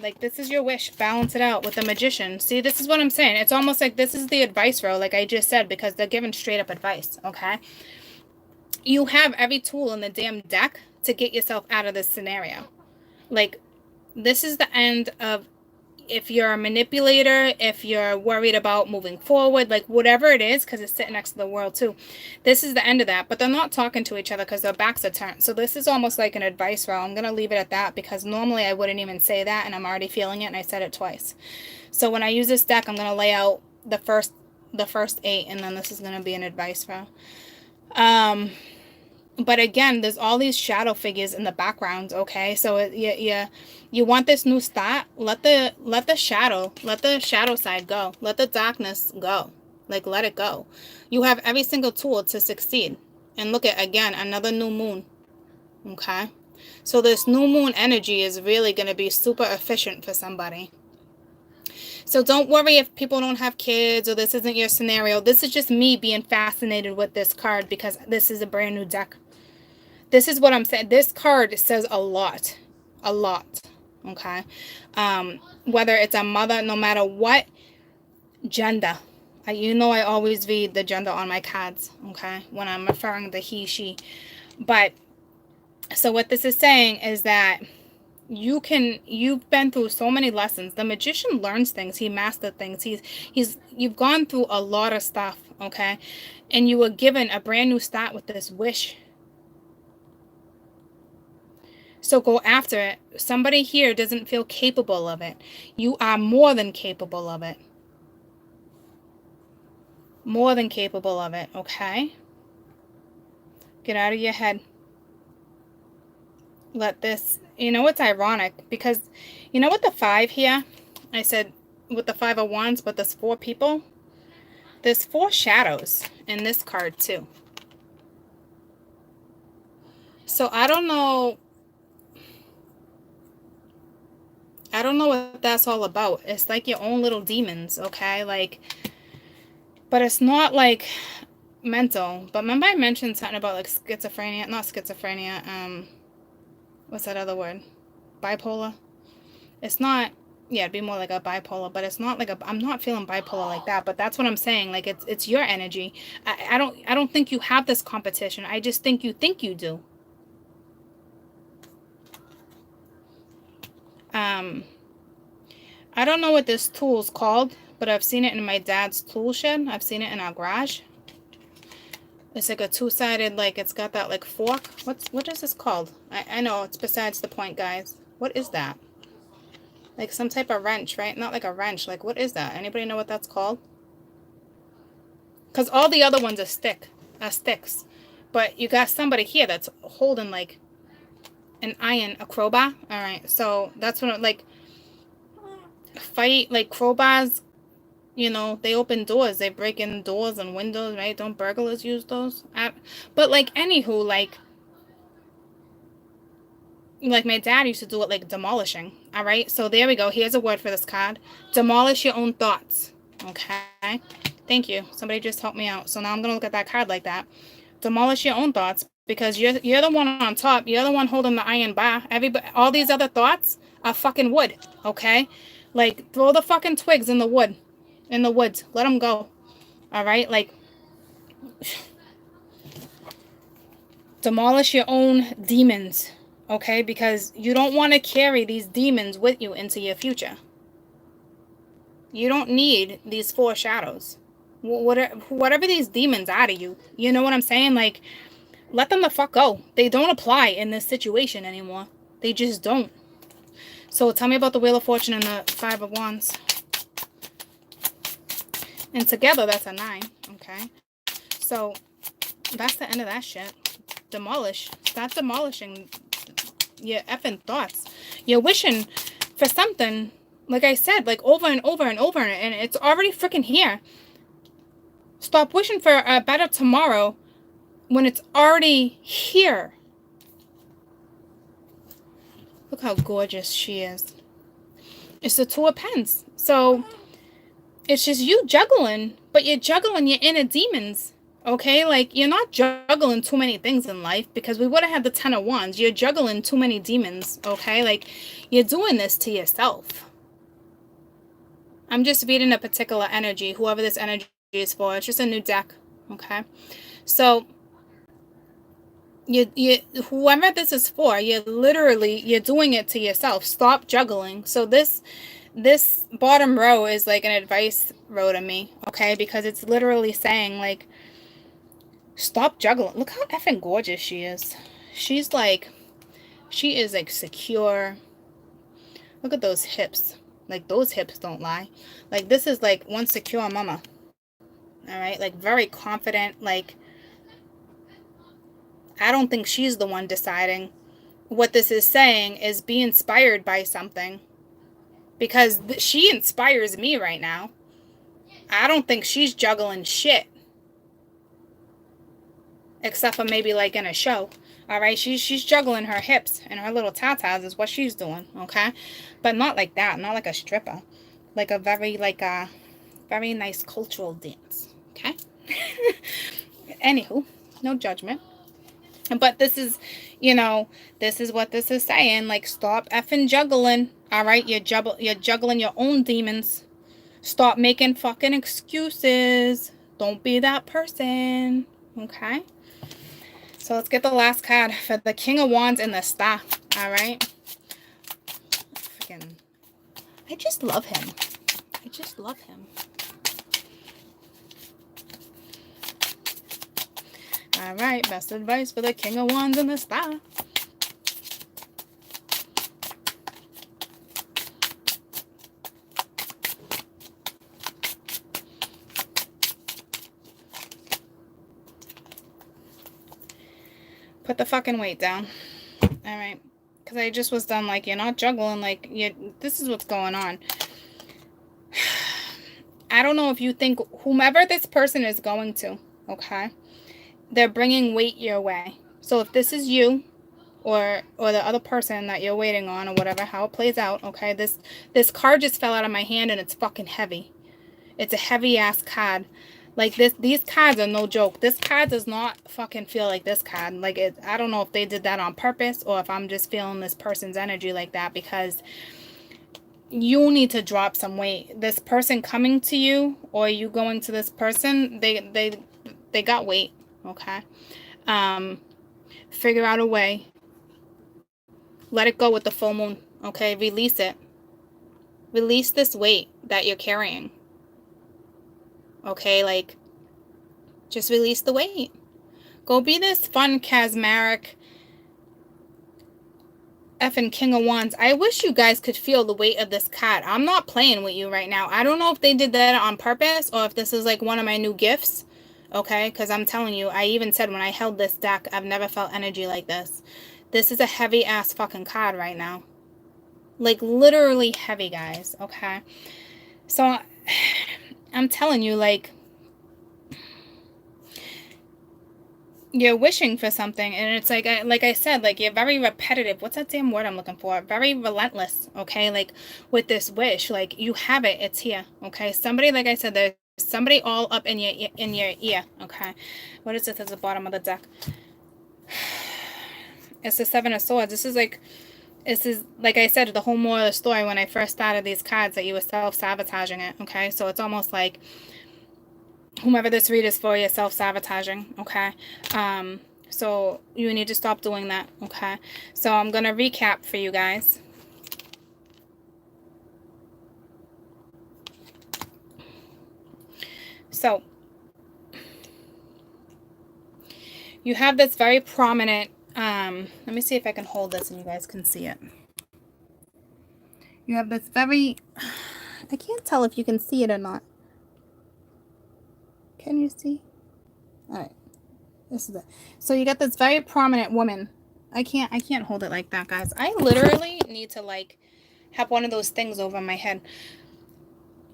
Like, this is your wish. Balance it out with the Magician. See, this is what I'm saying. It's almost like this is the advice row, like I just said, because they're giving straight up advice, okay? You have every tool in the damn deck to get yourself out of this scenario. Like, this is the end of, if you're a manipulator, if you're worried about moving forward, like whatever it is, because it's sitting next to the world too, this is the end of that. But they're not talking to each other because their backs are turned. So this is almost like an advice row. I'm going to leave it at that because normally I wouldn't even say that, and I'm already feeling it, and I said it twice. So when I use this deck, I'm going to lay out the first 8, and then this is going to be an advice row. But again, there's all these shadow figures in the background, okay? So you want this new start, let the shadow side go. Let the darkness go. Like, let it go. You have every single tool to succeed. And look at, again, another new moon, okay? So this new moon energy is really going to be super efficient for somebody. So don't worry if people don't have kids or this isn't your scenario. This is just me being fascinated with this card because this is a brand new deck. This is what I'm saying. This card says a lot, okay? Whether it's a mother, no matter what gender. You know I always read the gender on my cards, okay, when I'm referring to he, she. But, so what this is saying is that you've been through so many lessons. The magician learns things. He mastered things. You've gone through a lot of stuff, okay? And you were given a brand new start with this wish. So go after it. Somebody here doesn't feel capable of it. You are more than capable of it. More than capable of it, okay? Get out of your head. Let this, you know, it's ironic because, you know, with the 5 here, I said with the 5 of Wands, but there's 4 people. There's 4 shadows in this card too. So I don't know what that's all about. It's like your own little demons, okay? Like, but it's not like mental. But remember I mentioned something about like schizophrenia, not schizophrenia, what's that other word? Bipolar? It's not, yeah, it'd be more like a bipolar, but it's not like I'm not feeling bipolar like that, but that's what I'm saying. Like, it's your energy. I don't think you have this competition. I just think you do. I don't know what this tool's called, but I've seen it in my dad's tool shed. I've seen it in our garage. It's like a 2-sided, like, it's got that like fork. What is this called? I know it's besides the point, guys. What is that? Like some type of wrench, right? Not like a wrench. Like, what is that? Anybody know what that's called? Because all the other ones are sticks. But you got somebody here that's holding like an iron, a crowbar. All right, so that's when, like, fight, like crowbars, you know, they open doors. They break in doors and windows, right? Don't burglars use those? But like, anywho, like my dad used to do it, like demolishing. All right, so there we go. Here's a word for this card. Demolish your own thoughts. Okay, thank you. Somebody just helped me out. So now I'm gonna look at that card like that. Demolish your own thoughts, because you're the one on top. You're the one holding the iron bar. Everybody, all these other thoughts are fucking wood. Okay, like, throw the fucking twigs in the wood, in the woods. Let them go. All right, like, demolish your own demons. Okay, because you don't want to carry these demons with you into your future. You don't need these 4 shadows. Whatever these demons are to you, you know what I'm saying? Like, let them the fuck go. They don't apply in this situation anymore. They just don't. So tell me about the Wheel of Fortune and the 5 of Wands. And together, that's a 9. Okay. So that's the end of that shit. Demolish. Start demolishing your effing thoughts. You're wishing for something, like I said, like over and over and over, and it's already freaking here. Stop wishing for a better tomorrow when it's already here. Look how gorgeous she is. It's the 2 of Pens. So it's just you juggling, but you're juggling your inner demons. Okay, like, you're not juggling too many things in life, because we would have had the 10 of Wands. You're juggling too many demons. Okay, like, you're doing this to yourself. I'm just reading a particular energy, whoever this energy is for. It's just a new deck. Okay, so you whoever this is for, you're doing it to yourself. Stop juggling. So this bottom row is like an advice row to me, okay? Because it's literally saying like, stop juggling. Look how effing gorgeous she is. She is like secure. Look at those hips. Like, those hips don't lie. Like, this is like one secure mama. All right, like very confident. Like, I don't think she's the one deciding. What this is saying is be inspired by something, because she inspires me right now. I don't think she's juggling shit, except for maybe like in a show. All right, she's juggling her hips and her little tatas is what she's doing, okay? But not like that, not like a stripper, like a very nice cultural dance, okay? Anywho, no judgment. But this is, this is what this is saying. Like, stop effing juggling. All right, you're juggling your own demons. Stop making fucking excuses. Don't be that person. Okay. So let's get the last card for the King of Wands and the Star. All right. Freaking, I just love him. I just love him. All right, best advice for the King of Wands and the Star. Put the fucking weight down. All right, because I just was done. Like, you're not juggling. Like, this is what's going on. I don't know if you think whomever this person is going to, okay, they're bringing weight your way. So if this is you or the other person that you're waiting on, or whatever, how it plays out, okay, this card just fell out of my hand and it's fucking heavy. It's a heavy ass card. Like, these cards are no joke. This card does not fucking feel like this card. Like, I don't know if they did that on purpose or if I'm just feeling this person's energy like that, because you need to drop some weight. This person coming to you or you going to this person, they got weight, okay? Figure out a way. Let it go with the full moon, okay? Release it. Release this weight that you're carrying. Okay, like, just release the weight. Go be this fun, charismatic, effing King of Wands. I wish you guys could feel the weight of this card. I'm not playing with you right now. I don't know if they did that on purpose or if this is like one of my new gifts. Okay, because I'm telling you, I even said when I held this deck, I've never felt energy like this. This is a heavy ass fucking card right now. Like, literally heavy, guys. Okay, so I'm telling you, like, you're wishing for something, and it's like I said, like, you're very repetitive. What's that damn word I'm looking for? Very relentless, okay? Like, with this wish, like, you have it. It's here, okay? Somebody, like I said, there's somebody all up in your ear, okay? What is this at the bottom of the deck? It's the Seven of Swords. This is, like I said, the whole moral of the story when I first started these cards, that you were self-sabotaging it, okay? So it's almost like whomever this read is for, you're self-sabotaging, okay? So you need to stop doing that, okay? So I'm going to recap for you guys. So you have this very prominent, let me see if I can hold this and you guys can see it. You have this very, I can't tell if you can see it or not. Can you see? All right. This is it. So you got this very prominent woman. I can't hold it like that, guys. I literally need to, like, have one of those things over my head.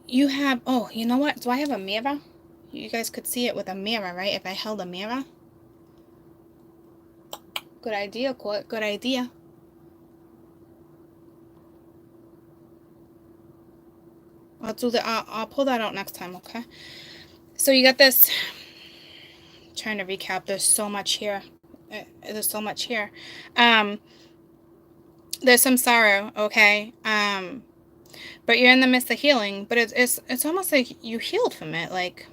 You have, oh, you know what? Do I have a mirror? You guys could see it with a mirror, right? If I held a mirror. Good idea, Court. Good idea. I'll do that. I'll pull that out next time, okay? So you got this. I'm trying to recap. There's so much here. There's so much here. There's some sorrow, okay? But you're in the midst of healing. But it's almost like you healed from it. Like,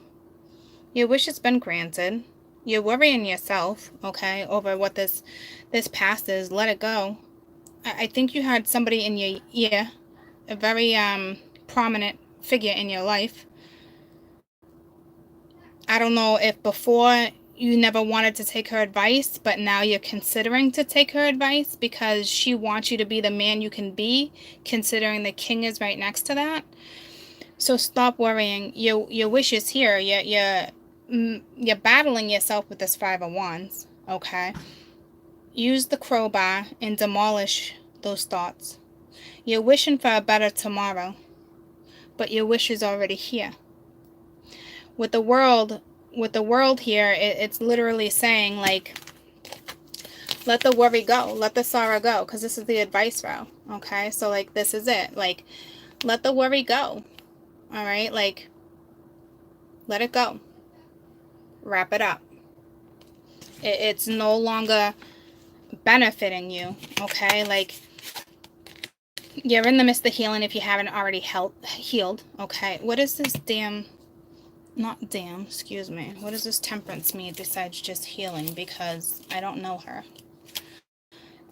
your wish has been granted. You're worrying yourself, okay, over what this past is. Let it go. I think you had somebody in your ear, a very prominent figure in your life. I don't know if before you never wanted to take her advice, but now you're considering to take her advice because she wants you to be the man you can be, considering the king is right next to that. So stop worrying. Your wish is here. You're battling yourself with this Five of Wands, okay? Use the crowbar and demolish those thoughts. You're wishing for a better tomorrow, but your wish is already here. With the world here, it's literally saying, like, let the worry go, let the sorrow go, because this is the advice row, okay? So, like, this is it. Like, let the worry go, all right? Like, let it go. Wrap it up. It's no longer benefiting you, okay? Like, you're in the midst of healing if you haven't already healed, okay? What is this not damn, excuse me. What does this temperance mean besides just healing? Because I don't know her.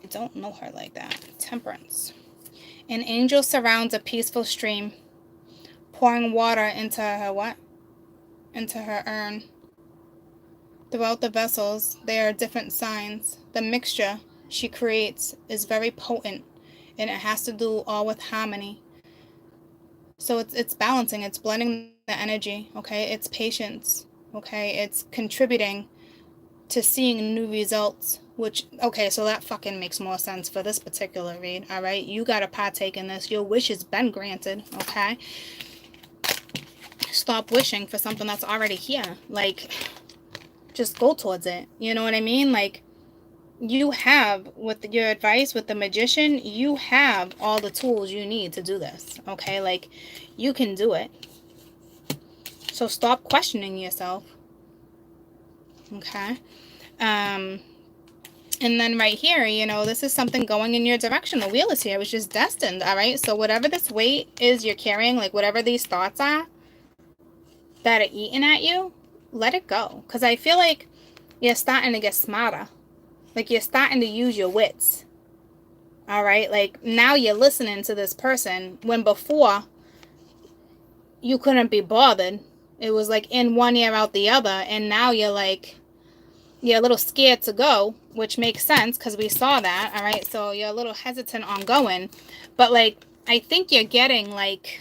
I don't know her like that. Temperance. An angel surrounds a peaceful stream, pouring water into her what? Into her urn. Throughout the vessels, there are different signs. The mixture she creates is very potent, and it has to do all with harmony. So it's balancing, it's blending the energy, okay? It's patience, okay? It's contributing to seeing new results, which, okay, so that fucking makes more sense for this particular read, all right? You got to partake in this. Your wish has been granted, okay? Stop wishing for something that's already here. Like, just go towards it. You know what I mean? Like, you have, with your advice with the magician, you have all the tools you need to do this, okay? Like, you can do it. So stop questioning yourself, okay? And then right here, you know, this is something going in your direction. The wheel is here. It was just destined, all right? So whatever this weight is you're carrying, like whatever these thoughts are that are eating at you, let it go. Because I feel like you're starting to get smarter. Like, you're starting to use your wits. All right? Like, now you're listening to this person when before you couldn't be bothered. It was like in one ear, out the other. And now you're like, you're a little scared to go, which makes sense because we saw that. All right? So you're a little hesitant on going. But, like, I think you're getting, like,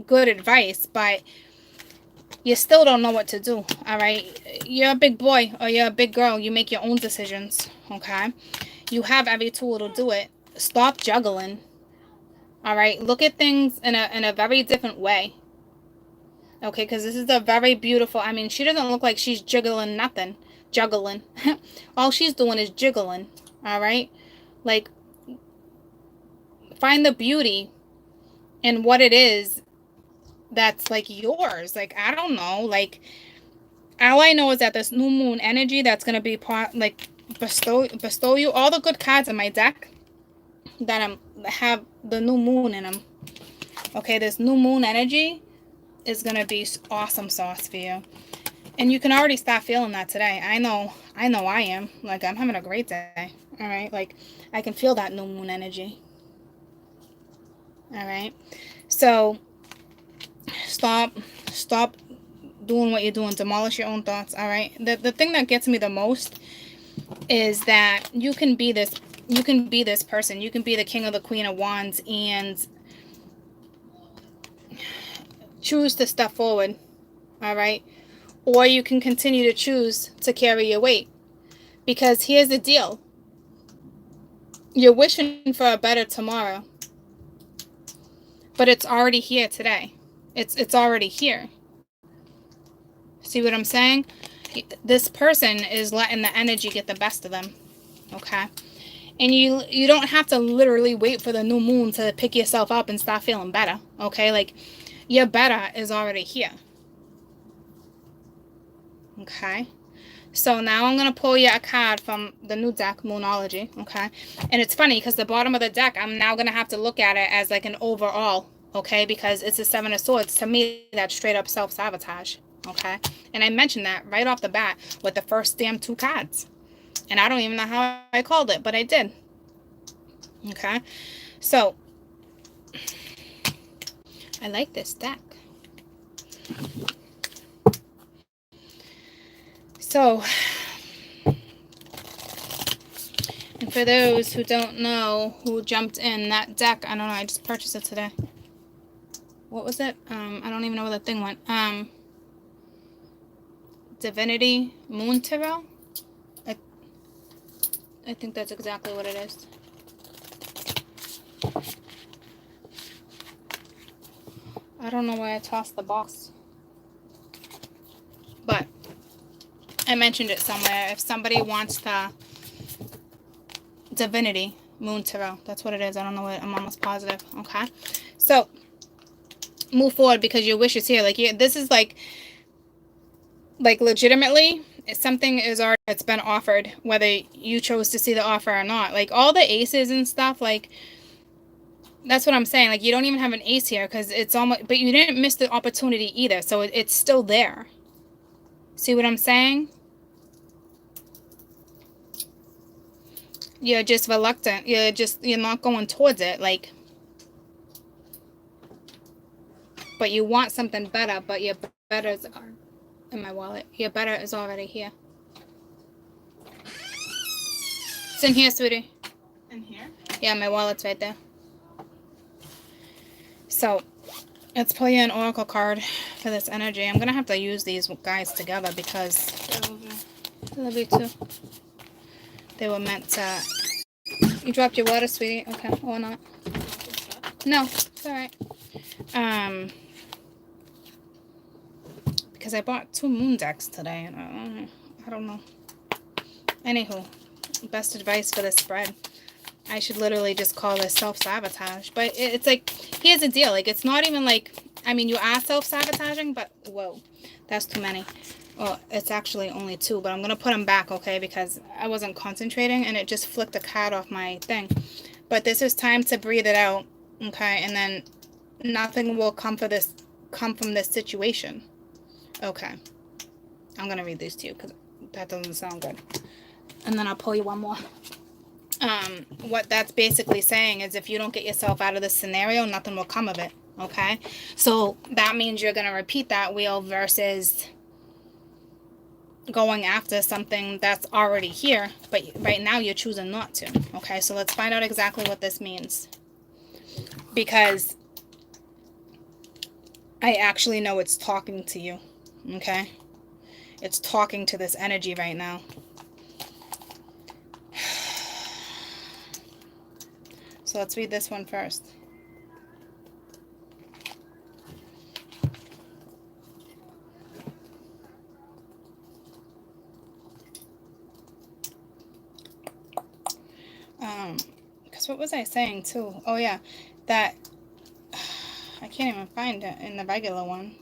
good advice, but you still don't know what to do, all right? You're a big boy or you're a big girl. You make your own decisions, okay? You have every tool to do it. Stop juggling, all right? Look at things in a very different way, okay? Because this is a very beautiful, I mean, she doesn't look like she's juggling nothing. Juggling. All she's doing is jiggling, all right? Like, find the beauty in what it is that's like yours. Like, I don't know, like, all I know is that this new moon energy that's going to be like bestow you all the good cards in my deck that have the new moon in them. Okay, this new moon energy is going to be awesome sauce for you, and you can already start feeling that today. I know I am. Like, I'm having a great day. All right, like, I can feel that new moon energy. All right, so stop doing what you're doing. Demolish your own thoughts, all right? The thing that gets me the most is that you can be this person. You can be the king or the queen of wands and choose to step forward, all right? Or you can continue to choose to carry your weight. Because here's the deal. You're wishing for a better tomorrow, but it's already here today. It's already here. See what I'm saying? This person is letting the energy get the best of them, okay? And you don't have to literally wait for the new moon to pick yourself up and start feeling better, okay? Like, your better is already here, okay? So now I'm going to pull you a card from the new deck, Moonology, okay? And it's funny because the bottom of the deck, I'm now going to have to look at it as like an overall, okay? Because it's a Seven of Swords. To me, that's straight up self-sabotage, okay? And I mentioned that right off the bat with the first damn 2 cards. And I don't even know how I called it, but I did. Okay? So, I like this deck. So, and for those who don't know who jumped in, that deck, I don't know, I just purchased it today. What was it? I don't even know where the thing went. Divinity Moon Tarot? I think that's exactly what it is. I don't know why I tossed the box. But I mentioned it somewhere. If somebody wants the Divinity Moon Tarot, that's what it is. I don't know what, I'm almost positive. Okay? So, move forward because your wish is here. Like, this is like legitimately, something is already, it's been offered, whether you chose to see the offer or not. Like, all the aces and stuff, like, that's what I'm saying. Like, you don't even have an ace here because it's almost, but you didn't miss the opportunity either. So it's still there. See what I'm saying? You're just reluctant. You're not going towards it. Like, but you want something better, but your better is in my wallet. Your better is already here. It's in here, sweetie. In here? Yeah, my wallet's right there. So, let's pull you an oracle card for this energy. I'm going to have to use these guys together because I love you too. They were meant to... You dropped your water, sweetie? Okay, or not. No, it's alright. Because I bought 2 moon decks today, and I don't know. Anywho, best advice for this spread. I should literally just call this self-sabotage. But it's like, here's the deal. Like, it's not even like, I mean, you are self-sabotaging, but whoa, that's too many. Well, it's actually only 2, but I'm going to put them back, okay, because I wasn't concentrating, and it just flicked a card off my thing. But this is time to breathe it out, okay, and then nothing will come from this situation. Okay. I'm going to read these to you, because that doesn't sound good. And then I'll pull you one more. What that's basically saying is if you don't get yourself out of this scenario, nothing will come of it, okay? So that means you're going to repeat that wheel versus going after something that's already here, but right now you're choosing not to, okay? So let's find out exactly what this means, because I actually know it's talking to you, okay? It's talking to this energy right now. So let's read this one first. Because what was I saying too? Oh yeah, that I can't even find it in the regular one.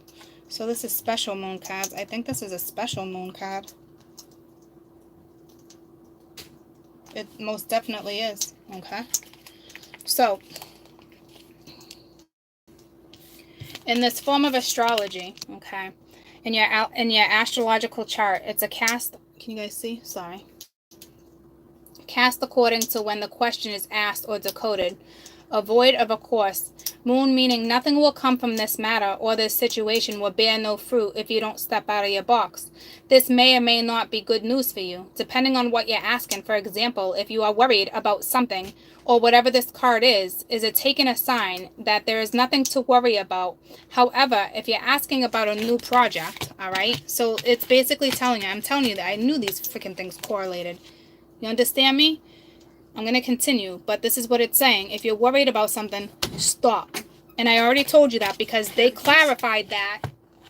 So this is special moon cards. I think this is a special moon card. It most definitely is. Okay. So, in this form of astrology, okay, in your astrological chart, it's a cast. Can you guys see? Sorry. Cast according to when the question is asked or decoded. Avoid of a course. Moon meaning nothing will come from this matter or this situation will bear no fruit if you don't step out of your box. This may or may not be good news for you, depending on what you're asking. For example, if you are worried about something or whatever this card is it taking a sign that there is nothing to worry about? However, if you're asking about a new project, all right, so it's basically telling you, I'm telling you that I knew these freaking things correlated. You understand me? I'm going to continue, but this is what it's saying. If you're worried about something, stop. And I already told you that because they clarified that.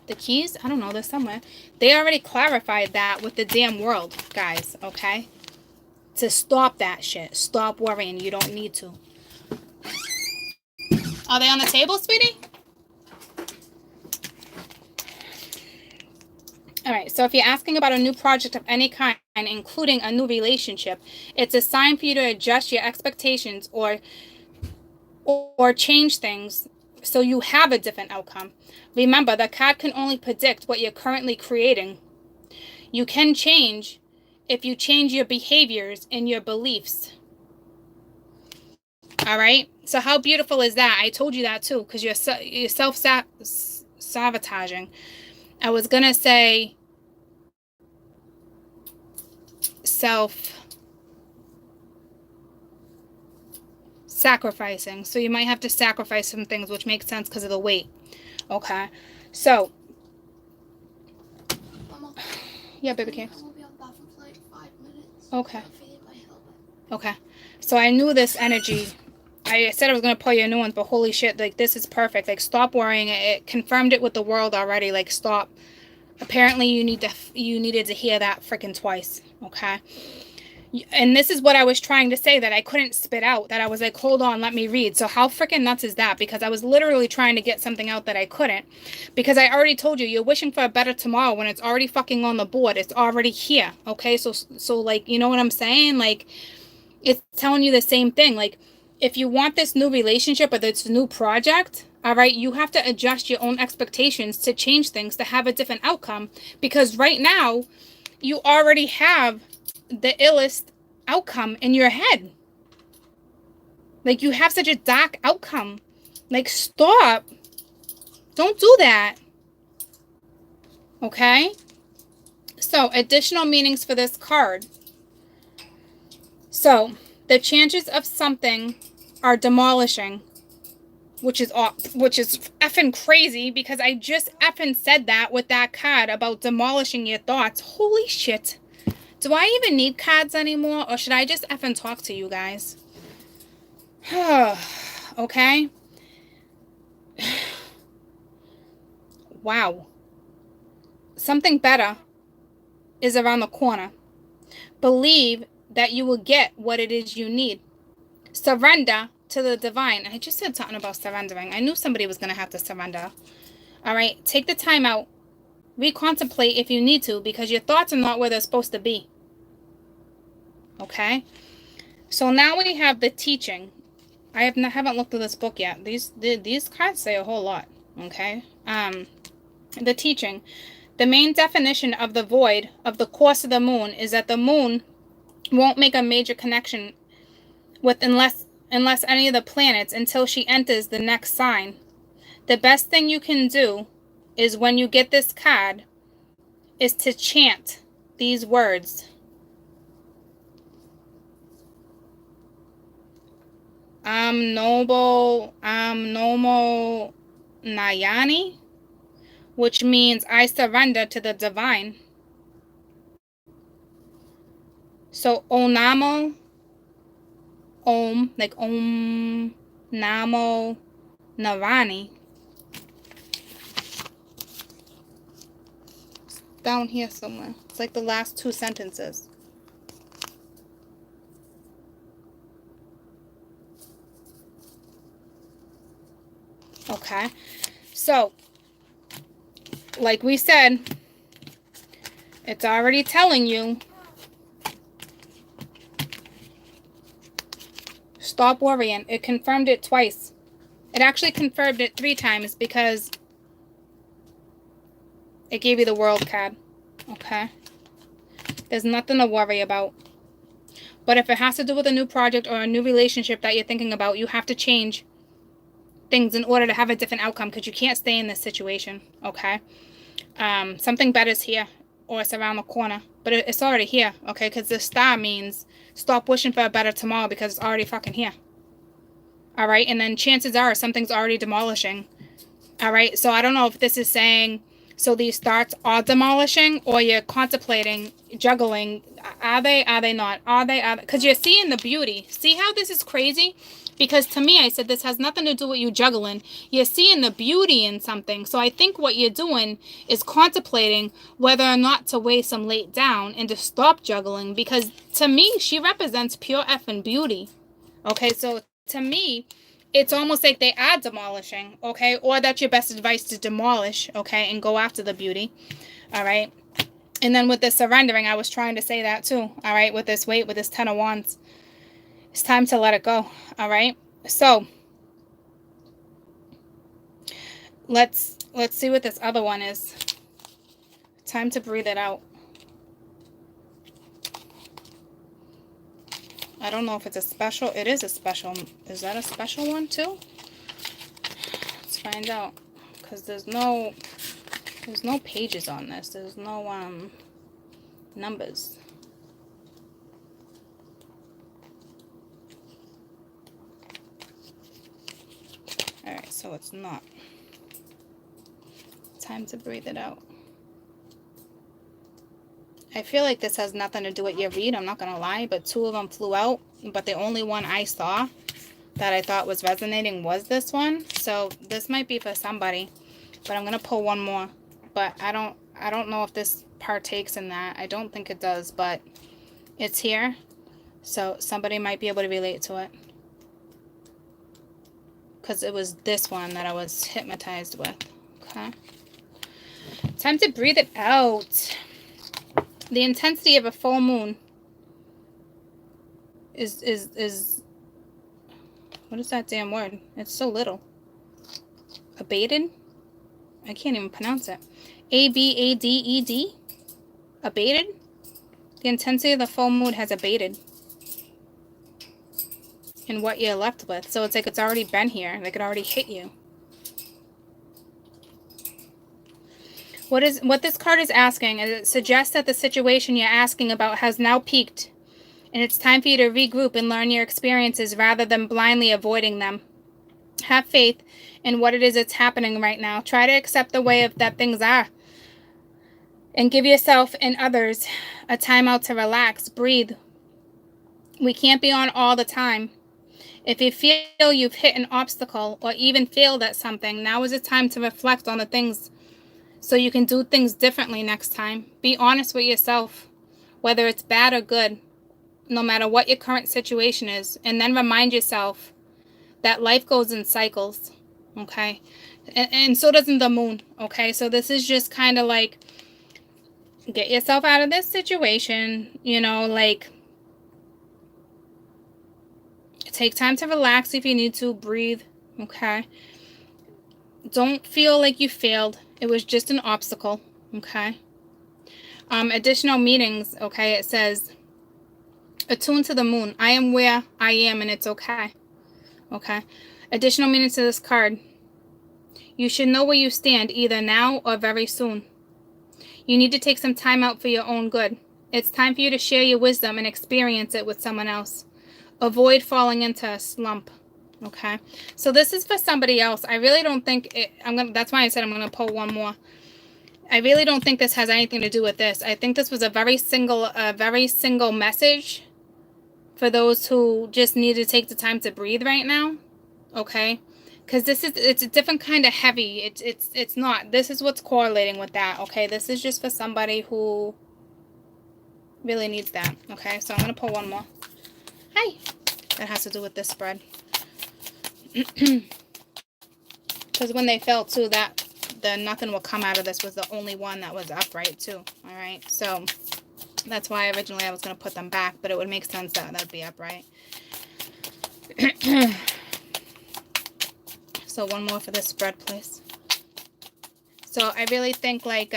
The keys? I don't know, they're somewhere. They already clarified that with the damn world, guys, okay? To stop that shit. Stop worrying. You don't need to. Are they on the table, sweetie? All right, so if you're asking about a new project of any kind, including a new relationship, it's a sign for you to adjust your expectations or change things So you have a different outcome. Remember, the card can only predict what you're currently creating. You can change if you change your behaviors and your beliefs. All right? So how beautiful is that? I told you that too, because you're self-sabotaging. I was going to say self-sacrificing. So you might have to sacrifice some things, which makes sense because of the weight. Okay? So, yeah, baby can. I will be on the bathroom for like 5 minutes. Okay. My Okay. So I knew this energy. I said I was going to pull you a new one, but holy shit, like, this is perfect. Like, stop worrying. It confirmed it with the world already. Like, stop. Apparently, you needed to hear that freaking twice. Okay? And this is what I was trying to say that I couldn't spit out. That I was like, hold on, let me read. So how freaking nuts is that? Because I was literally trying to get something out that I couldn't. Because I already told you, you're wishing for a better tomorrow when it's already fucking on the board. It's already here. Okay? So like, you know what I'm saying? Like, it's telling you the same thing. Like, if you want this new relationship or this new project, all right, you have to adjust your own expectations to change things to have a different outcome. Because right now, you already have the illest outcome in your head. Like, you have such a dark outcome. Like, stop. Don't do that. Okay? So, additional meanings for this card. So, the chances of something are demolishing, which is effing crazy because I just effing said that with that card about demolishing your thoughts. Holy shit. Do I even need cards anymore, or should I just effing talk to you guys? Okay? Wow. Something better is around the corner. Believe that you will get what it is you need. Surrender to the divine. I just said something about surrendering. I knew somebody was going to have to surrender. All right? Take the time out. Recontemplate if you need to, because your thoughts are not where they're supposed to be. Okay? So now we have the teaching. I haven't looked at this book yet. These cards say a whole lot. Okay? The teaching. The main definition of the void of the course of the moon is that the moon won't make a major connection with unless any of the planets until she enters the next sign. The best thing you can do is when you get this card is to chant these words. Nomo Nayani, which means I surrender to the divine. So Onamo, Om, like Om Namo Narani. It's down here somewhere. It's like the last two sentences. Okay, so like we said, it's already telling you, stop worrying. It confirmed it twice. It actually confirmed it 3 times because it gave you the world card. Okay, there's nothing to worry about. But if it has to do with a new project or a new relationship that you're thinking about, you have to change things in order to have a different outcome, because you can't stay in this situation. Okay? Something better is here, or it's around the corner, but it's already here. Okay? Because the star means stop wishing for a better tomorrow because it's already fucking here. All right? And then chances are something's already demolishing. All right? So I don't know if this is saying, so these thoughts are demolishing, or you're contemplating, juggling. Are they not? Are they? Because you're seeing the beauty. See how this is crazy? Because to me, I said this has nothing to do with you juggling. You're seeing the beauty in something. So I think what you're doing is contemplating whether or not to weigh some weight down and to stop juggling. Because to me, she represents pure effing beauty. Okay, so to me, it's almost like they are demolishing. Okay, or that's your best advice, to demolish. Okay, and go after the beauty. All right. And then with the surrendering, I was trying to say that too. All right, with this weight, with this 10 of Wands. It's time to let it go. All right. So let's see what this other one is. Time to breathe it out. I don't know if it's a special. It is a special. Is that a special one too? Let's find out. Because there's no pages on this. There's no numbers. Alright, so it's not. Time to breathe it out. I feel like this has nothing to do with your read, I'm not going to lie, but 2 of them flew out, but the only one I saw that I thought was resonating was this one. So this might be for somebody, but I'm going to pull one more. But I don't know if this partakes in that. I don't think it does, but it's here. So somebody might be able to relate to it. Because it was this one that I was hypnotized with. Okay. Time to breathe it out. The intensity of a full moon is what is that damn word? It's so little. Abated? I can't even pronounce it. A-B-A-D-E-D? Abated? The intensity of the full moon has abated. And what you're left with. So it's like it's already been here. Like it already hit you. What this card is asking is it suggests that the situation you're asking about has now peaked, and it's time for you to regroup and learn your experiences rather than blindly avoiding them. Have faith in what it is that's happening right now. Try to accept the way that things are, and give yourself and others a time out to relax, breathe. We can't be on all the time. If you feel you've hit an obstacle or even failed at something, now is the time to reflect on the things so you can do things differently next time. Be honest with yourself, whether it's bad or good, no matter what your current situation is. And then remind yourself that life goes in cycles, okay? And so doesn't the moon, okay? So this is just kind of like, get yourself out of this situation, you know, like, take time to relax if you need to, breathe, okay? Don't feel like you failed. It was just an obstacle, okay? Additional meanings, okay? It says, attune to the moon. I am where I am and it's okay, okay? Additional meanings to this card. You should know where you stand either now or very soon. You need to take some time out for your own good. It's time for you to share your wisdom and experience it with someone else. Avoid falling into a slump. Okay, so this is for somebody else. I really don't think it, that's why I said I'm gonna pull one more. I really don't think this has anything to do with this. I think this was a very single message for those who just need to take the time to breathe right now. Okay, because it's a different kind of heavy. It's not. This is what's correlating with that. Okay, this is just for somebody who really needs that. Okay, so I'm gonna pull one more. Hi, that has to do with this spread. Because when they fell too, that the nothing will come out of this was the only one that was upright too. All right, so that's why originally I was going to put them back, but it would make sense that that'd be upright. So one more for this spread, please. So I really think like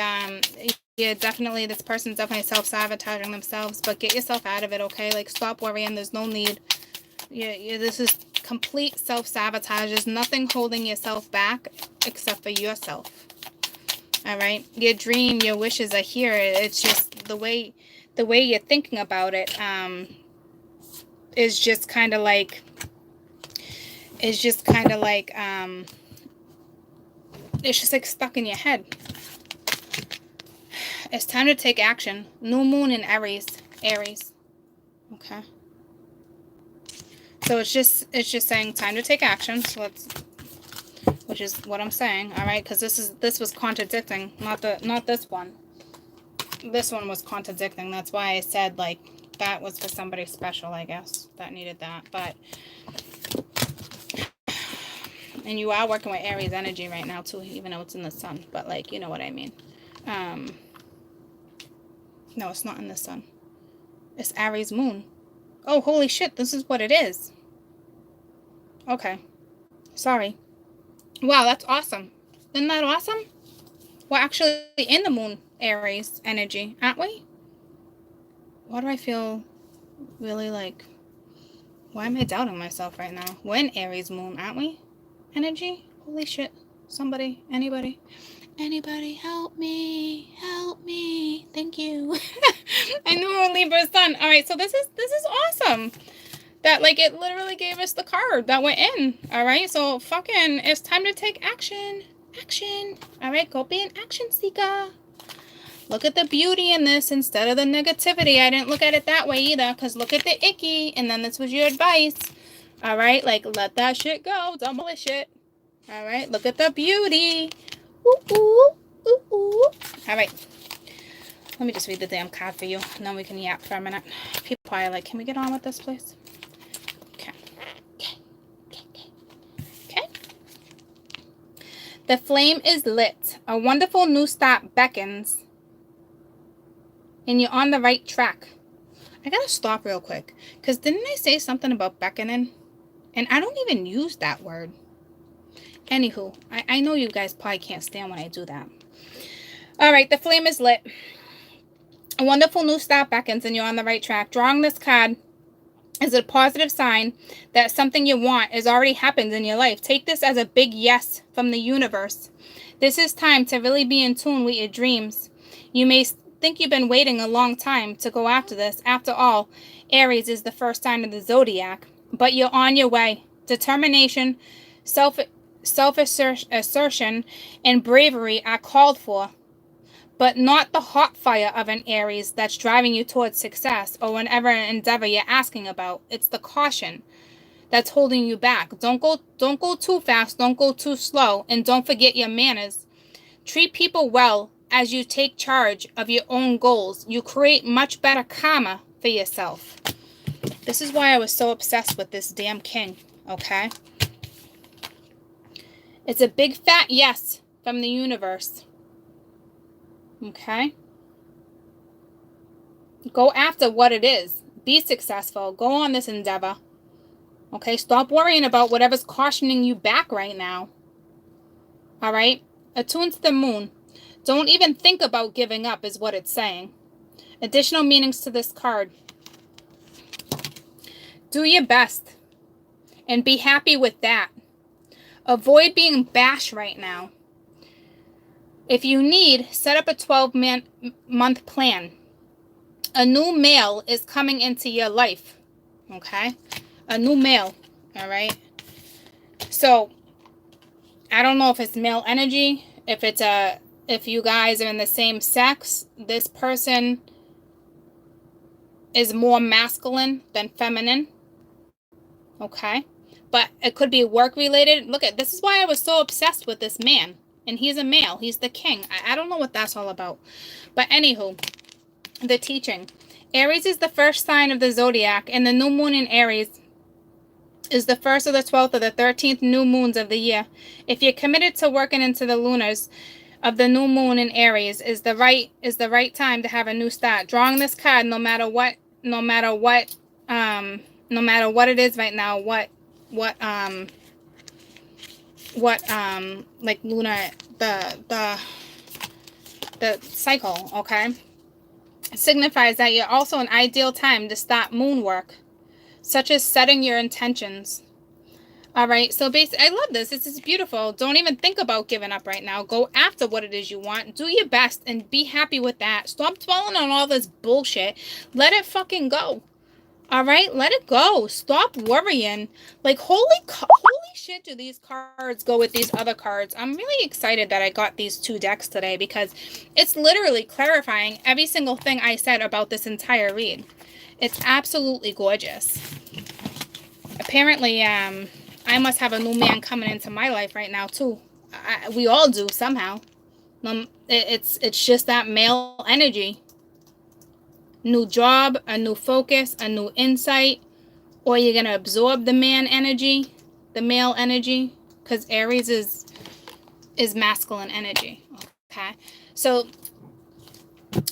yeah, definitely this person's definitely self-sabotaging themselves, but get yourself out of it, okay? Like stop worrying. There's no need. Yeah, this is complete self-sabotage. There's nothing holding yourself back except for yourself. All right, your dream, your wishes are here. It's just the way you're thinking about it is just kind of like it's just like stuck in your head. It's time to take action. New moon in Aries. Okay. So it's just saying time to take action. So which is what I'm saying, all right? Because this was contradicting, not this one. This one was contradicting. That's why I said like that was for somebody special, I guess, that needed that. But and you are working with Aries energy right now too, even though it's in the sun. But like, you know what I mean. No, it's not in the sun. It's Aries moon. Oh, holy shit, this is what it is. Okay. Sorry. Wow, that's awesome. Isn't that awesome? We're actually in the moon Aries energy, aren't we? Why do I feel really like, why am I doubting myself right now? We're in Aries moon, aren't we? Energy? Holy shit. Somebody, anybody help me, thank you. I know we're Libra sun. All right, so this is awesome. That, like, it literally gave us the card that we're in. All right, so fucking, it's time to take action. All right, go be an action seeker. Look at the beauty in this instead of the negativity. I didn't look at it that way either, because look at the icky, and then this was your advice. All right, like, let that shit go. Demolish it. All right, look at the beauty. Ooh, ooh, ooh, ooh. All right, let me just read the damn card for you, and then we can yap for a minute. People are like, can we get on with this, please? Okay. The flame is lit. A wonderful new start beckons, and you're on the right track. I gotta stop real quick, because didn't I say something about beckoning? And I don't even use that word. Anywho, I know you guys probably can't stand when I do that. All right, the flame is lit. A wonderful new start beckons, and you're on the right track. Drawing this card is a positive sign that something you want has already happened in your life. Take this as a big yes from the universe. This is time to really be in tune with your dreams. You may think you've been waiting a long time to go after this. After all, Aries is the first sign of the zodiac, but you're on your way. Determination, self-assertion, and bravery are called for, but not the hot fire of an Aries that's driving you towards success or whatever endeavor you're asking about. It's the caution that's holding you back. Don't go too fast, don't go too slow, and don't forget your manners. Treat people well as you take charge of your own goals. You create much better karma for yourself. This is why I was so obsessed with this damn king, okay? It's a big fat yes from the universe. Okay? Go after what it is. Be successful. Go on this endeavor. Okay? Stop worrying about whatever's cautioning you back right now. All right? Attune to the moon. Don't even think about giving up is what it's saying. Additional meanings to this card. Do your best and be happy with that. Avoid being bashed right now. If you need, set up a 12-month plan. A new male is coming into your life. Okay? A new male. All right? So, I don't know if it's male energy. If you guys are in the same sex, this person is more masculine than feminine. Okay? But it could be work related. Look at this is why I was so obsessed with this man. And he's a male. He's the king. I don't know what that's all about. But anywho, the teaching. Aries is the first sign of the zodiac, and the new moon in Aries is the 1st or the 12th or the 13th new moons of the year. If you're committed to working into the lunars of the new moon in Aries, is the right time to have a new start. Drawing this card, no matter what it is right now, like lunar, the cycle, okay, signifies that you're also an ideal time to start moon work, such as setting your intentions. All right, so basically, I love this. This is beautiful. Don't even think about giving up right now. Go after what it is you want. Do your best and be happy with that. Stop dwelling on all this bullshit. Let it fucking go. All right, let it go. Stop worrying. Like, holy shit, do these cards go with these other cards? I'm really excited that I got these 2 decks today because it's literally clarifying every single thing I said about this entire read. It's absolutely gorgeous. Apparently, I must have a new man coming into my life right now too. We all do somehow. It's just that male energy. New job, a new focus, a new insight, or you're going to absorb the man energy, the male energy, because Aries is masculine energy. Okay, so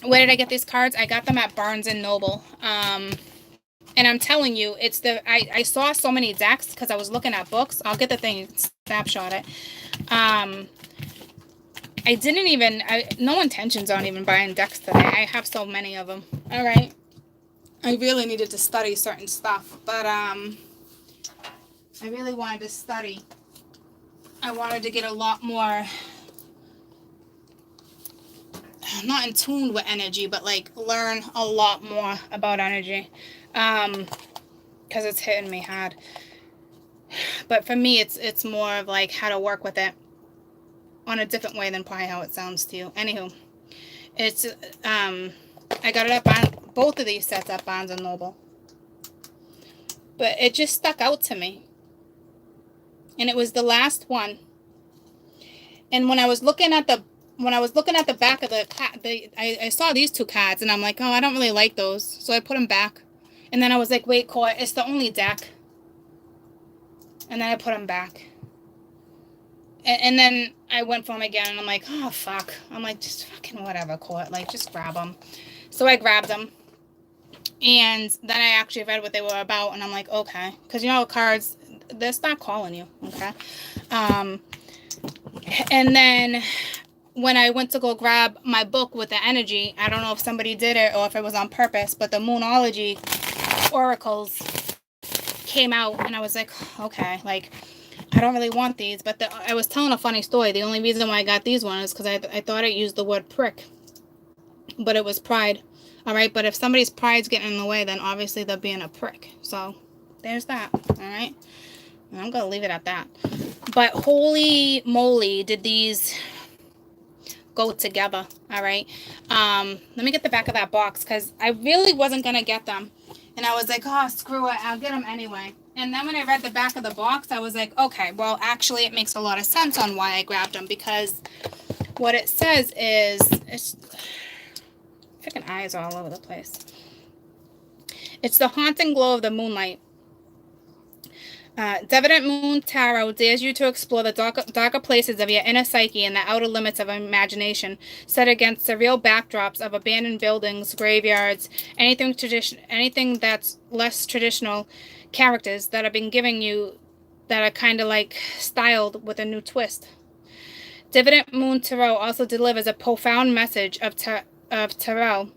where did I get these cards? I got them at Barnes and Noble. And I'm telling you, it's I saw so many decks because I was looking at books. I'll get the thing, snapshot it. I didn't even, no intentions on even buying decks today. I have so many of them. All right. I really needed to study certain stuff, but I really wanted to study. I wanted to get a lot more, not in tune with energy, but like learn a lot more about energy, because it's hitting me hard. But for me, it's more of like how to work with it on a different way than probably how it sounds to you. Anywho, it's I got it at both of these sets at Barnes and Noble, but it just stuck out to me, and it was the last one. And when I was looking at the back of I saw these two cards, and I'm like, oh, I don't really like those, so I put them back. And then I was like, wait, Court, it's the only deck. And then I put them back. And then I went for them again, and I'm like, oh, fuck. I'm like, just fucking whatever, Court. Like, just grab them. So I grabbed them. And then I actually read what they were about, and I'm like, okay. Because, you know, cards, they start calling you, okay? And then when I went to go grab my book with the energy, I don't know if somebody did it or if it was on purpose, but the Moonology oracles came out, and I was like, okay, like, I don't really want these. But I was telling a funny story. The only reason why I got these ones is because I thought it used the word prick, but it was pride. All right, but if somebody's pride's getting in the way, then obviously they're being a prick. So there's that. All right, and I'm gonna leave it at that. But holy moly, did these go together. All right, let me get the back of that box, because I really wasn't gonna get them, and I was like, oh, screw it, I'll get them anyway. And then when I read the back of the box, I was like, okay, well, actually it makes a lot of sense on why I grabbed them, because what it says is, it's freaking eyes all over the place. It's the haunting glow of the moonlight. Devident Moon Tarot dares you to explore the darker places of your inner psyche and the outer limits of imagination, set against surreal backdrops of abandoned buildings, graveyards, anything that's less traditional characters that have been giving you, that are kind of like styled with a new twist. Devident Moon Tarot also delivers a profound message of tarot,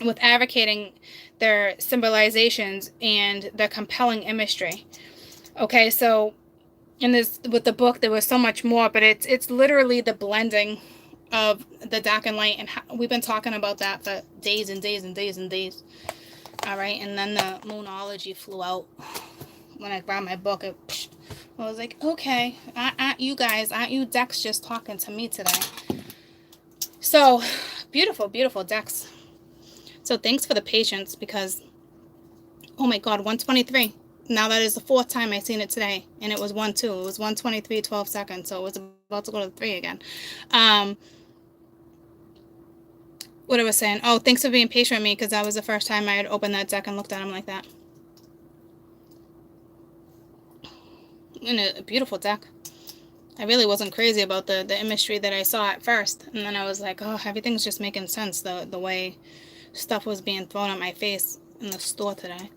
with advocating their symbolizations and the compelling imagery. Okay, so in this, with the book, there was so much more, but it's literally the blending of the dark and light, and we've been talking about that for days and days and days and days. All right, and then the Moonology flew out when I grabbed my book. I was like, okay, aren't you decks just talking to me today? So beautiful, beautiful decks. So thanks for the patience, because oh my god, 123. Now that is the fourth time I seen it today, and it was 1-2. It was 123, 12 seconds, so it was about to go to 3 again. What I was saying, oh, thanks for being patient with me, because that was the first time I had opened that deck and looked at him like that. And a beautiful deck. I really wasn't crazy about the imagery that I saw at first, and then I was like, oh, everything's just making sense, the way stuff was being thrown at my face in the store today.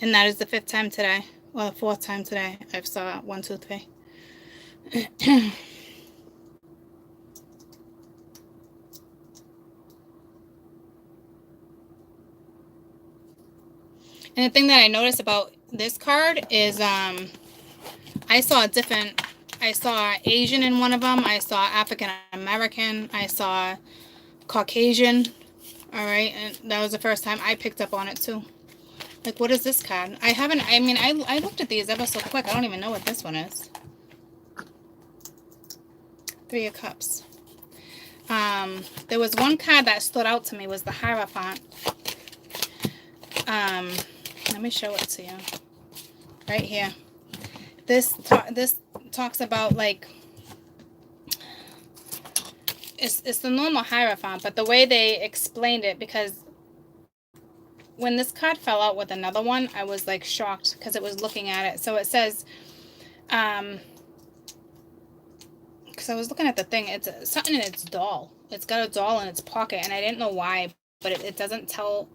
And that is the 5th time today, or the 4th time today I've saw 1, 2, 3. And the thing that I noticed about this card is I saw Asian in one of them, I saw African American, I saw Caucasian. All right, and that was the first time I picked up on it too. Like, what is this card? I looked at these ever so quick. I don't even know what this one is. 3 of Cups. There was one card that stood out to me, was the Hierophant. Let me show it to you. Right here. This talks about, like, it's the normal Hierophant, but the way they explained it, because when this card fell out with another one, I was like shocked, because it was looking at it. So it says, because I was looking at the thing, it's something in its doll. It's got a doll in its pocket, and I didn't know why, but it doesn't tell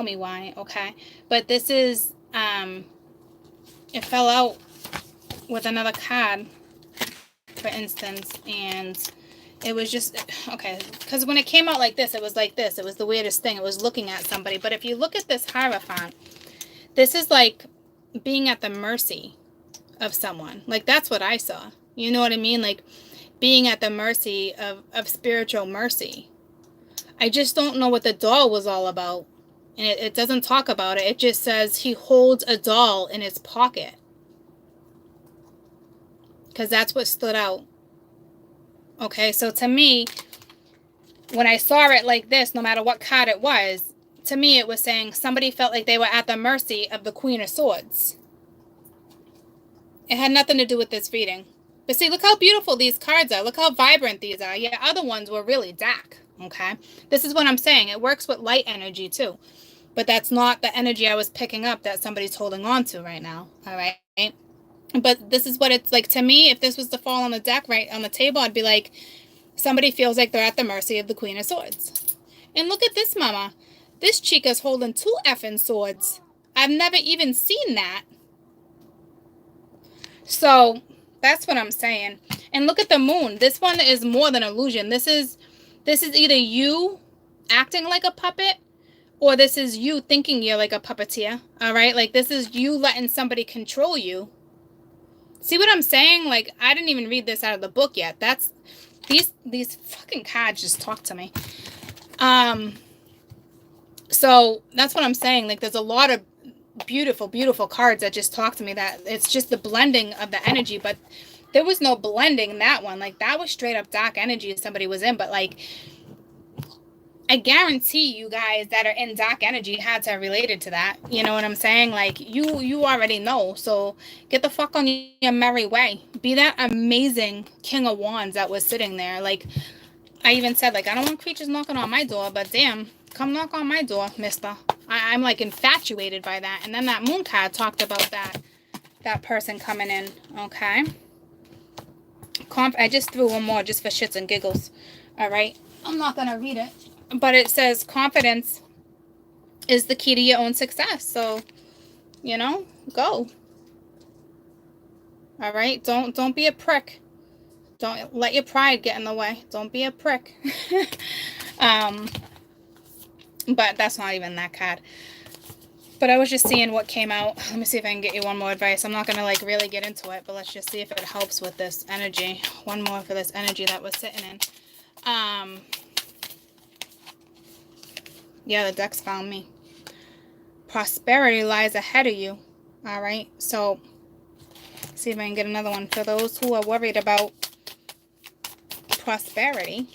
me why. Okay, but this is it fell out with another card, for instance, and it was just, okay, because when it came out like this, it was like this. It was the weirdest thing. It was looking at somebody. But if you look at this Hierophant, this is like being at the mercy of someone. Like, that's what I saw. You know what I mean? Like, being at the mercy of spiritual mercy. I just don't know what the doll was all about. And it doesn't talk about it. It just says he holds a doll in his pocket. Because that's what stood out. Okay, so to me, when I saw it like this, no matter what card it was, to me it was saying somebody felt like they were at the mercy of the Queen of Swords. It had nothing to do with this reading. But see, look how beautiful these cards are. Look how vibrant these are. Yeah, other ones were really dark, okay? This is what I'm saying. It works with light energy too. But that's not the energy I was picking up that somebody's holding on to right now, all right? But this is what it's like to me. If this was to fall on the deck right on the table, I'd be like, somebody feels like they're at the mercy of the Queen of Swords. And look at this, mama. This chica's holding 2 effing swords. I've never even seen that. So that's what I'm saying. And look at the moon. This one is more than illusion. This is either you acting like a puppet, or this is you thinking you're like a puppeteer. All right? Like, this is you letting somebody control you. See what I'm saying? Like, I didn't even read this out of the book yet. That's these fucking cards just talk to me. So that's what I'm saying. Like, there's a lot of beautiful, beautiful cards that just talk to me, that it's just the blending of the energy, but there was no blending in that one. Like, that was straight up dark energy somebody was in. But like, I guarantee you guys that are in dark energy had to have related to that. You know what I'm saying? Like, you already know. So get the fuck on your merry way. Be that amazing King of Wands that was sitting there. Like, I even said, like, I don't want creatures knocking on my door, but damn, come knock on my door, mister. I'm like infatuated by that. And then that moon card talked about that person coming in. Okay. I just threw one more just for shits and giggles. All right. I'm not going to read it. But it says confidence is the key to your own success. So, you know, go. All right. Don't be a prick. Don't let your pride get in the way. Don't be a prick. But that's not even that card. But I was just seeing what came out. Let me see if I can get you one more advice. I'm not going to like really get into it, but let's just see if it helps with this energy. One more for this energy that was sitting in. Yeah, the deck's found me. Prosperity lies ahead of you. All right. So see if I can get another one for those who are worried about prosperity.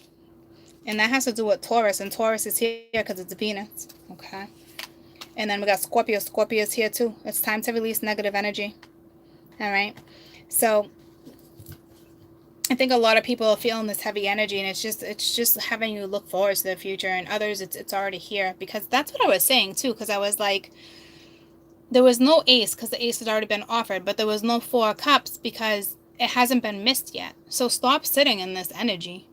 And that has to do with Taurus. And Taurus is here because it's Venus. Okay. And then we got Scorpio. Scorpio is here too. It's time to release negative energy. All right. So I think a lot of people are feeling this heavy energy, and it's just having you look forward to the future. And others, it's already here, because that's what I was saying too. Because I was like, there was no ace because the ace had already been offered, but there was no 4 of cups because it hasn't been missed yet. So stop sitting in this energy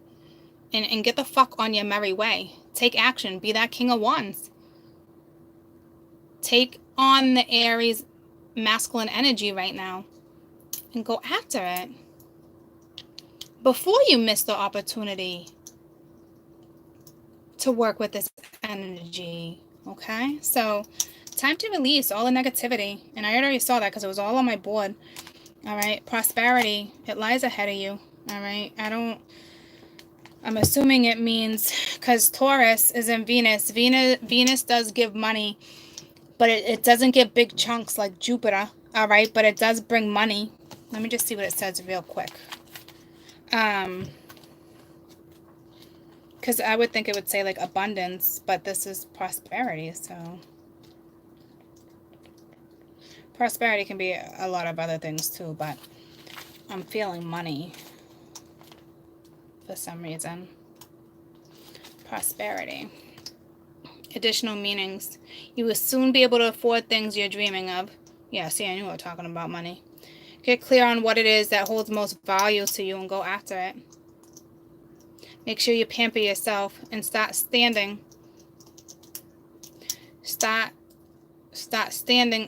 and get the fuck on your merry way. Take action. Be that King of Wands. Take on the Aries masculine energy right now and go after it before you miss the opportunity to work with this energy. Okay, so time to release all the negativity. And I already saw that because it was all on my board. All right, prosperity, it lies ahead of you. All right, I'm assuming it means, because Taurus is in Venus. Venus does give money, but it doesn't give big chunks like Jupiter. All right, but it does bring money. Let me just see what it says real quick. Because I would think it would say like abundance, but this is prosperity. So prosperity can be a lot of other things too, but I'm feeling money for some reason. Prosperity. Additional meanings. You will soon be able to afford things you're dreaming of. Yeah, see, I knew we were talking about money. Get clear on what it is that holds most value to you and go after it. Make sure you pamper yourself and start standing standing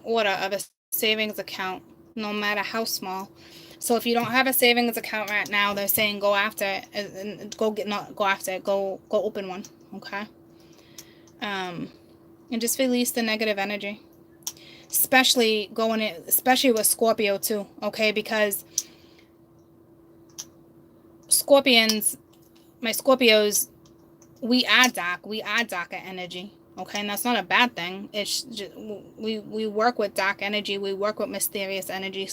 order of a savings account, no matter how small. So if you don't have a savings account right now, they're saying go after it and go after it. Go open one, okay? And just release the negative energy. Especially with Scorpio too, okay? Because Scorpions, my Scorpios, we are darker energy, okay? And that's not a bad thing. It's just, we work with dark energy, we work with mysterious energy.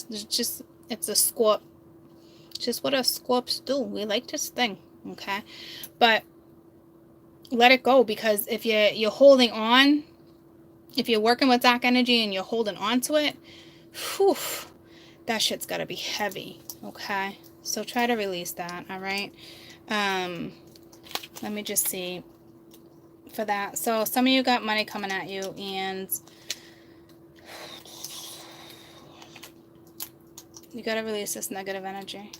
It's a Scorp, just what us Scorps do. We like this thing, okay? But let it go, because if you're holding on, if you're working with dark energy and you're holding on to it, whew, that shit's gotta be heavy, okay? So try to release that, all right? Let me just see for that. So some of you got money coming at you, and you gotta release this negative energy.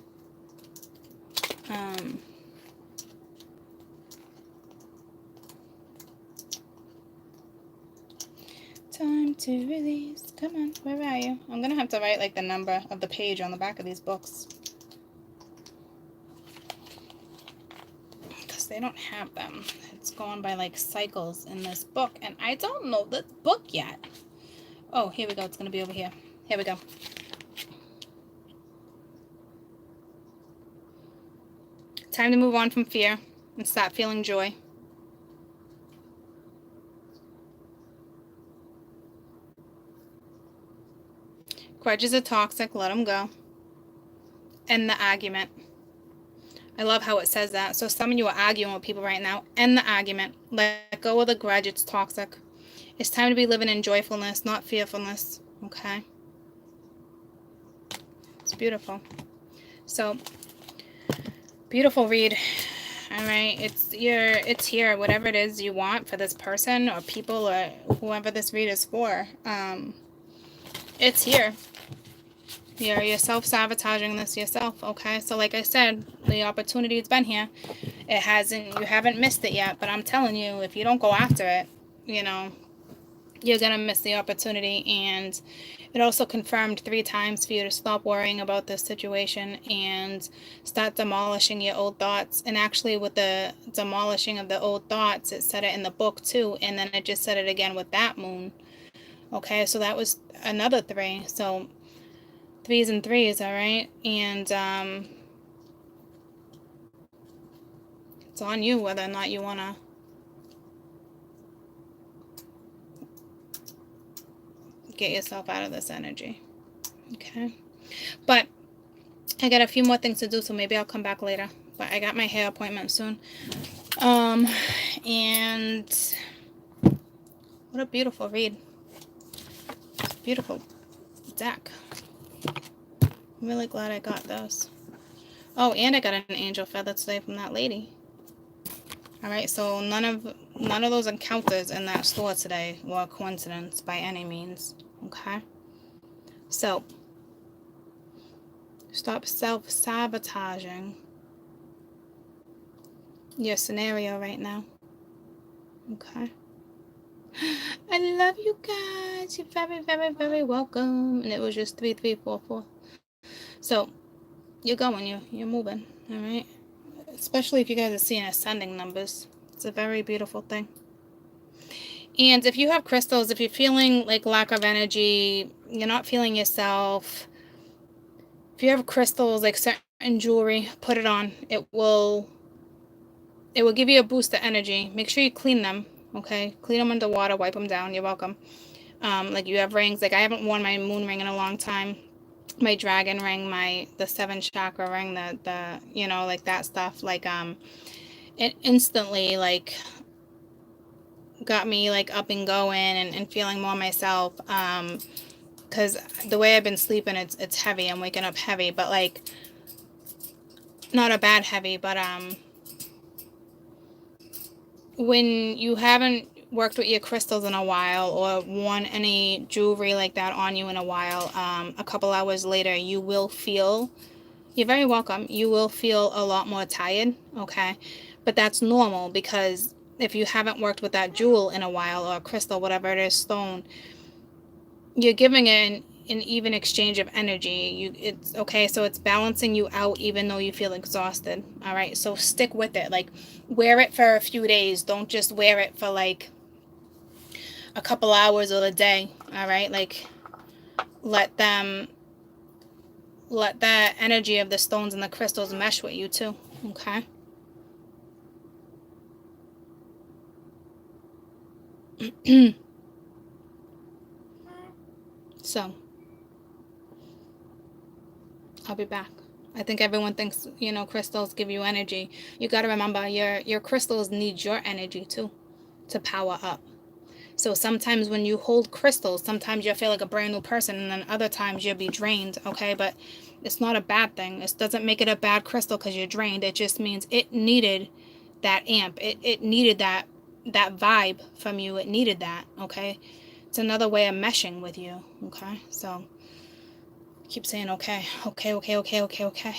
Time to release. Come on, where are you? I'm gonna have to write like the number of the page on the back of these books, because they don't have them. It's going by like cycles in this book, and I don't know the book yet. Oh, here we go. It's gonna be over here. Here we go. Time to move on from fear and start feeling joy. Grudges are toxic. Let them go. End the argument. I love how it says that. So some of you are arguing with people right now. End the argument. Let go of the grudge. It's toxic. It's time to be living in joyfulness, not fearfulness. Okay? It's beautiful. So, beautiful read. All right? It's here. Whatever it is you want for this person or people or whoever this read is for. It's here. You're self-sabotaging this yourself, okay? So like I said, the opportunity's been here. You haven't missed it yet, but I'm telling you, if you don't go after it, you know, you're gonna miss the opportunity. And it also confirmed 3 times for you to stop worrying about this situation and start demolishing your old thoughts. And actually with the demolishing of the old thoughts, it said it in the book too, and then it just said it again with that moon. Okay, so that was another 3. So 3s and 3s, all right? And it's on you whether or not you want to get yourself out of this energy, okay? But I got a few more things to do, so maybe I'll come back later. But I got my hair appointment soon. And what a beautiful read. Beautiful deck. I'm really glad I got those. Oh, and I got an angel feather today from that lady. All right, so none of those encounters in that store today were a coincidence by any means. Okay, so stop self-sabotaging your scenario right now. Okay. I love you guys. You're very, very, very welcome. And it was just 3344. So you're going, you're moving, all right? Especially if you guys are seeing ascending numbers. It's a very beautiful thing. And if you have crystals, if you're feeling like lack of energy, you're not feeling yourself, if you have crystals, like certain jewelry, put it on. It will give you a boost of energy. Make sure you clean them, okay? Clean them under water, wipe them down. You're welcome. Like you have rings. Like I haven't worn my moon ring in a long time. My dragon ring, the 7 chakra ring, the you know, like that stuff. Like it instantly like got me like up and going and feeling more myself. Because the way I've been sleeping, it's heavy. I'm waking up heavy, but like not a bad heavy, but when you haven't worked with your crystals in a while or worn any jewelry like that on you in a while, a couple hours later you will feel, you're very welcome, you will feel a lot more tired, okay? But that's normal, because if you haven't worked with that jewel in a while, or crystal, whatever it is, stone, you're giving it an even exchange of energy. It's okay, so it's balancing you out even though you feel exhausted. All right, so stick with it. Like, wear it for a few days. Don't just wear it for like a couple hours or a day. All right, like let that energy of the stones and the crystals mesh with you too. Okay. So I'll be back. I think everyone thinks, crystals give you energy. You got to remember your crystals need your energy too to power up. So sometimes when you hold crystals, sometimes you'll feel like a brand new person, and then other times you'll be drained, okay? But it's not a bad thing. It doesn't make it a bad crystal because you're drained. It just means it needed that amp. It needed that vibe from you. It needed that, okay? It's another way of meshing with you, okay? So keep saying okay. Okay.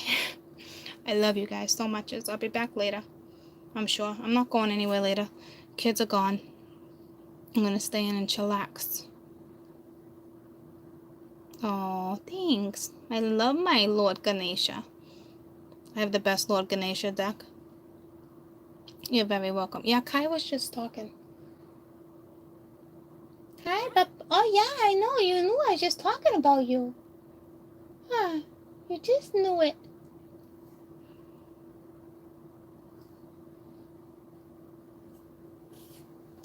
I love you guys so much. I'll be back later. I'm sure. I'm not going anywhere later. Kids are gone. I'm gonna stay in and chillax. Oh, thanks. I love my Lord Ganesha. I have the best Lord Ganesha deck. You're very welcome. Yeah, Kai was just talking. Hi, but oh yeah, I know. You knew I was just talking about you. Huh? You just knew it.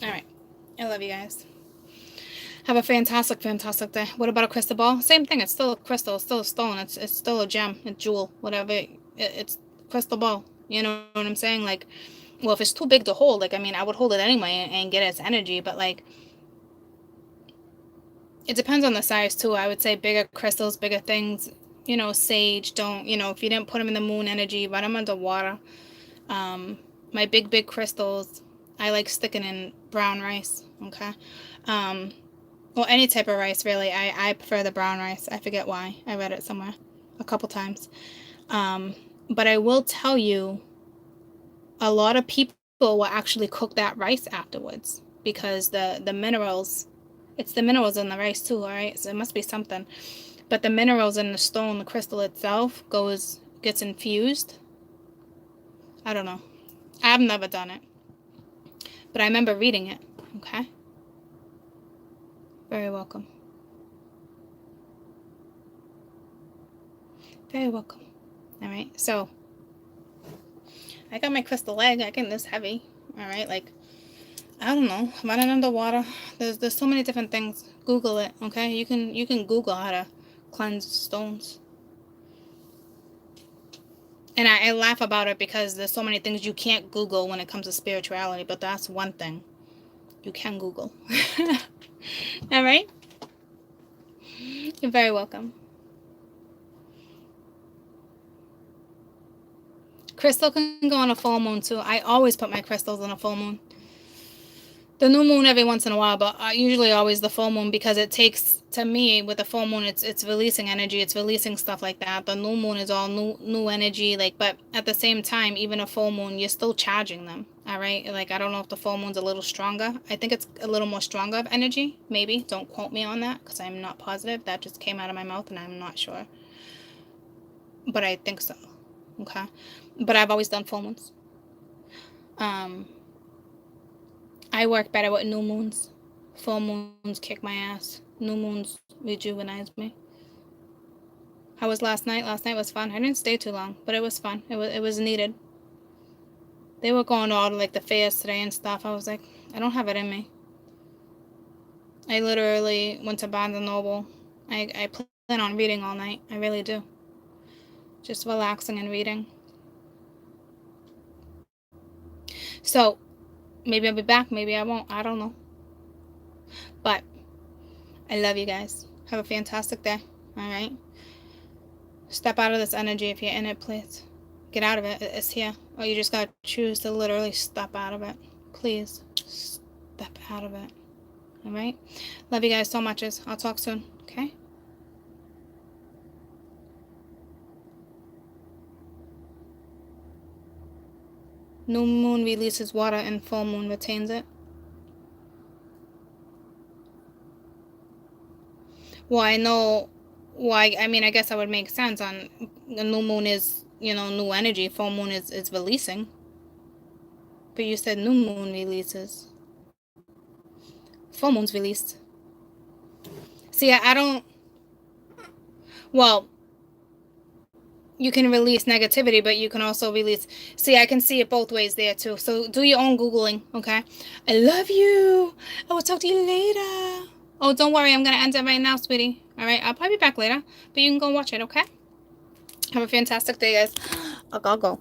All right. I love you guys. Have a fantastic day. What about a crystal ball? Same thing. It's still a crystal. It's still a stone. It's still a gem, a jewel, whatever. It's crystal ball. You know what I'm saying? Like, well, if it's too big to hold, like, I mean, I would hold it anyway and get its energy, but like, it depends on the size too. I would say bigger crystals, bigger things. Sage. Don't. If you didn't put them in the moon energy, run them underwater. My big crystals, I like sticking in brown rice. Okay. Well, any type of rice, really. I prefer the brown rice. I forget why. I read it somewhere a couple times. But I will tell you, a lot of people will actually cook that rice afterwards because the minerals, it's the minerals in the rice too, all right? So it must be something. But the minerals in the stone, the crystal itself, gets infused. I don't know. I've never done it. But I remember reading it, okay? Very welcome. Very welcome. All right, so I got my crystal egg. I get this heavy. All right, like, I don't know, running underwater. There's so many different things. Google it, okay? You can Google how to cleanse stones. And I laugh about it because there's so many things you can't Google when it comes to spirituality, but that's one thing you can Google. All right? You're very welcome. Crystal can go on a full moon too. I always put my crystals on a full moon. The new moon every once in a while, but usually always the full moon, because it takes, to me, with the full moon, it's releasing energy, it's releasing stuff like that. The new moon is all new energy, like, but at the same time, even a full moon, you're still charging them. All right, like, I don't know if the full moon's a little stronger. I think it's a little more stronger of energy, maybe. Don't quote me on that because I'm not positive. That just came out of my mouth and I'm not sure, but I think so. Okay, but I've always done full moons. I work better with new moons. Full moons kick my ass. New moons rejuvenate me. How was last night? Last night was fun. I didn't stay too long, but it was fun. It was needed. They were going to all like the fairs today and stuff. I was like, I don't have it in me. I literally went to Barnes and Noble. I plan on reading all night. I really do. Just relaxing and reading. So maybe I'll be back. Maybe I won't. I don't know. But I love you guys. Have a fantastic day. All right. Step out of this energy if you're in it, please. Get out of it. It's here. Or you just gotta choose to literally step out of it. Please. Step out of it. Alright? Love you guys so much. I'll talk soon. Okay? New moon releases water and full moon retains it. Well, I know Well, I mean, I guess that would make sense. On the new moon is, new energy. Full moon is releasing. But you said new moon releases. Full moon's released. See, I don't. Well, you can release negativity, but you can also release. See, I can see it both ways there too. So do your own Googling, okay? I love you. I will talk to you later. Oh, don't worry. I'm going to end it right now, sweetie. All right. I'll probably be back later, but you can go watch it, okay? Have a fantastic day, guys. I gotta go.